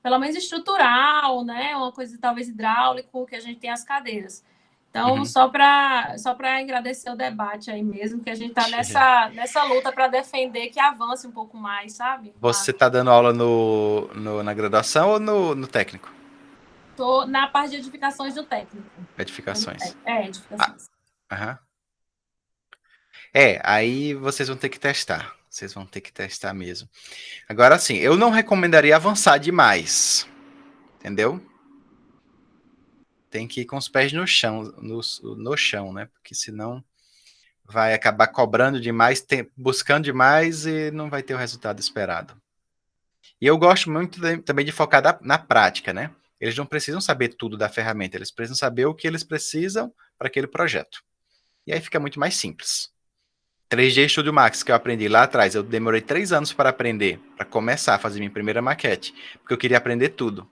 S3: pelo menos estrutural, né? Uma coisa talvez hidráulico, que a gente tem as cadeiras. Então, só para agradecer o debate aí mesmo, que a gente está nessa luta para defender que avance um pouco mais, sabe?
S2: Você está dando aula na graduação ou no técnico?
S3: Estou na parte de edificações do técnico.
S2: Edificações.
S3: Edificações.
S2: Aí vocês vão ter que testar. Vocês vão ter que testar mesmo. Agora, assim, eu não recomendaria avançar demais. Entendeu? Tem que ir com os pés no chão, no chão, né? Porque senão vai acabar cobrando demais, buscando demais e não vai ter o resultado esperado. E eu gosto muito também de focar na prática, né? Eles não precisam saber tudo da ferramenta, eles precisam saber o que eles precisam para aquele projeto. E aí fica muito mais simples. 3D Studio Max, que eu aprendi lá atrás, eu demorei 3 anos para aprender, para começar a fazer minha primeira maquete, porque eu queria aprender tudo.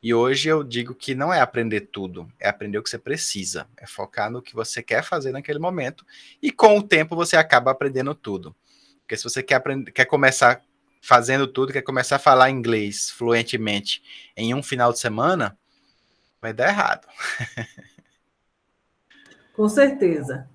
S2: E hoje eu digo que não é aprender tudo, é aprender o que você precisa, é focar no que você quer fazer naquele momento, e com o tempo você acaba aprendendo tudo. Porque se você quer começar fazendo tudo, quer começar a falar inglês fluentemente em um final de semana, vai dar errado.
S1: Com certeza.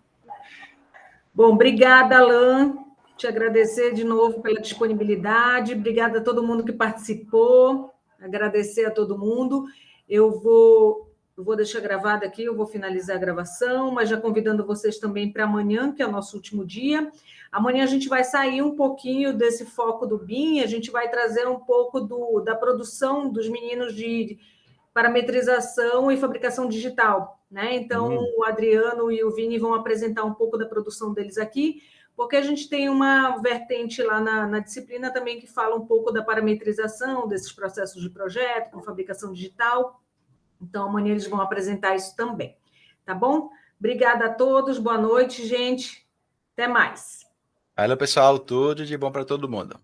S1: Bom, obrigada, Alan. Te agradecer de novo pela disponibilidade. Obrigada a todo mundo que participou. Agradecer a todo mundo. Eu vou deixar gravado aqui, eu vou finalizar a gravação, mas já convidando vocês também para amanhã, que é o nosso último dia. Amanhã a gente vai sair um pouquinho desse foco do BIM, a gente vai trazer um pouco da produção dos meninos de parametrização e fabricação digital, né? Então, o Adriano e o Vini vão apresentar um pouco da produção deles aqui, porque a gente tem uma vertente lá na disciplina também que fala um pouco da parametrização desses processos de projeto, com fabricação digital. Então, amanhã eles vão apresentar isso também, tá bom? Obrigada a todos, boa noite, gente. Até mais.
S2: Valeu, pessoal, tudo de bom para todo mundo.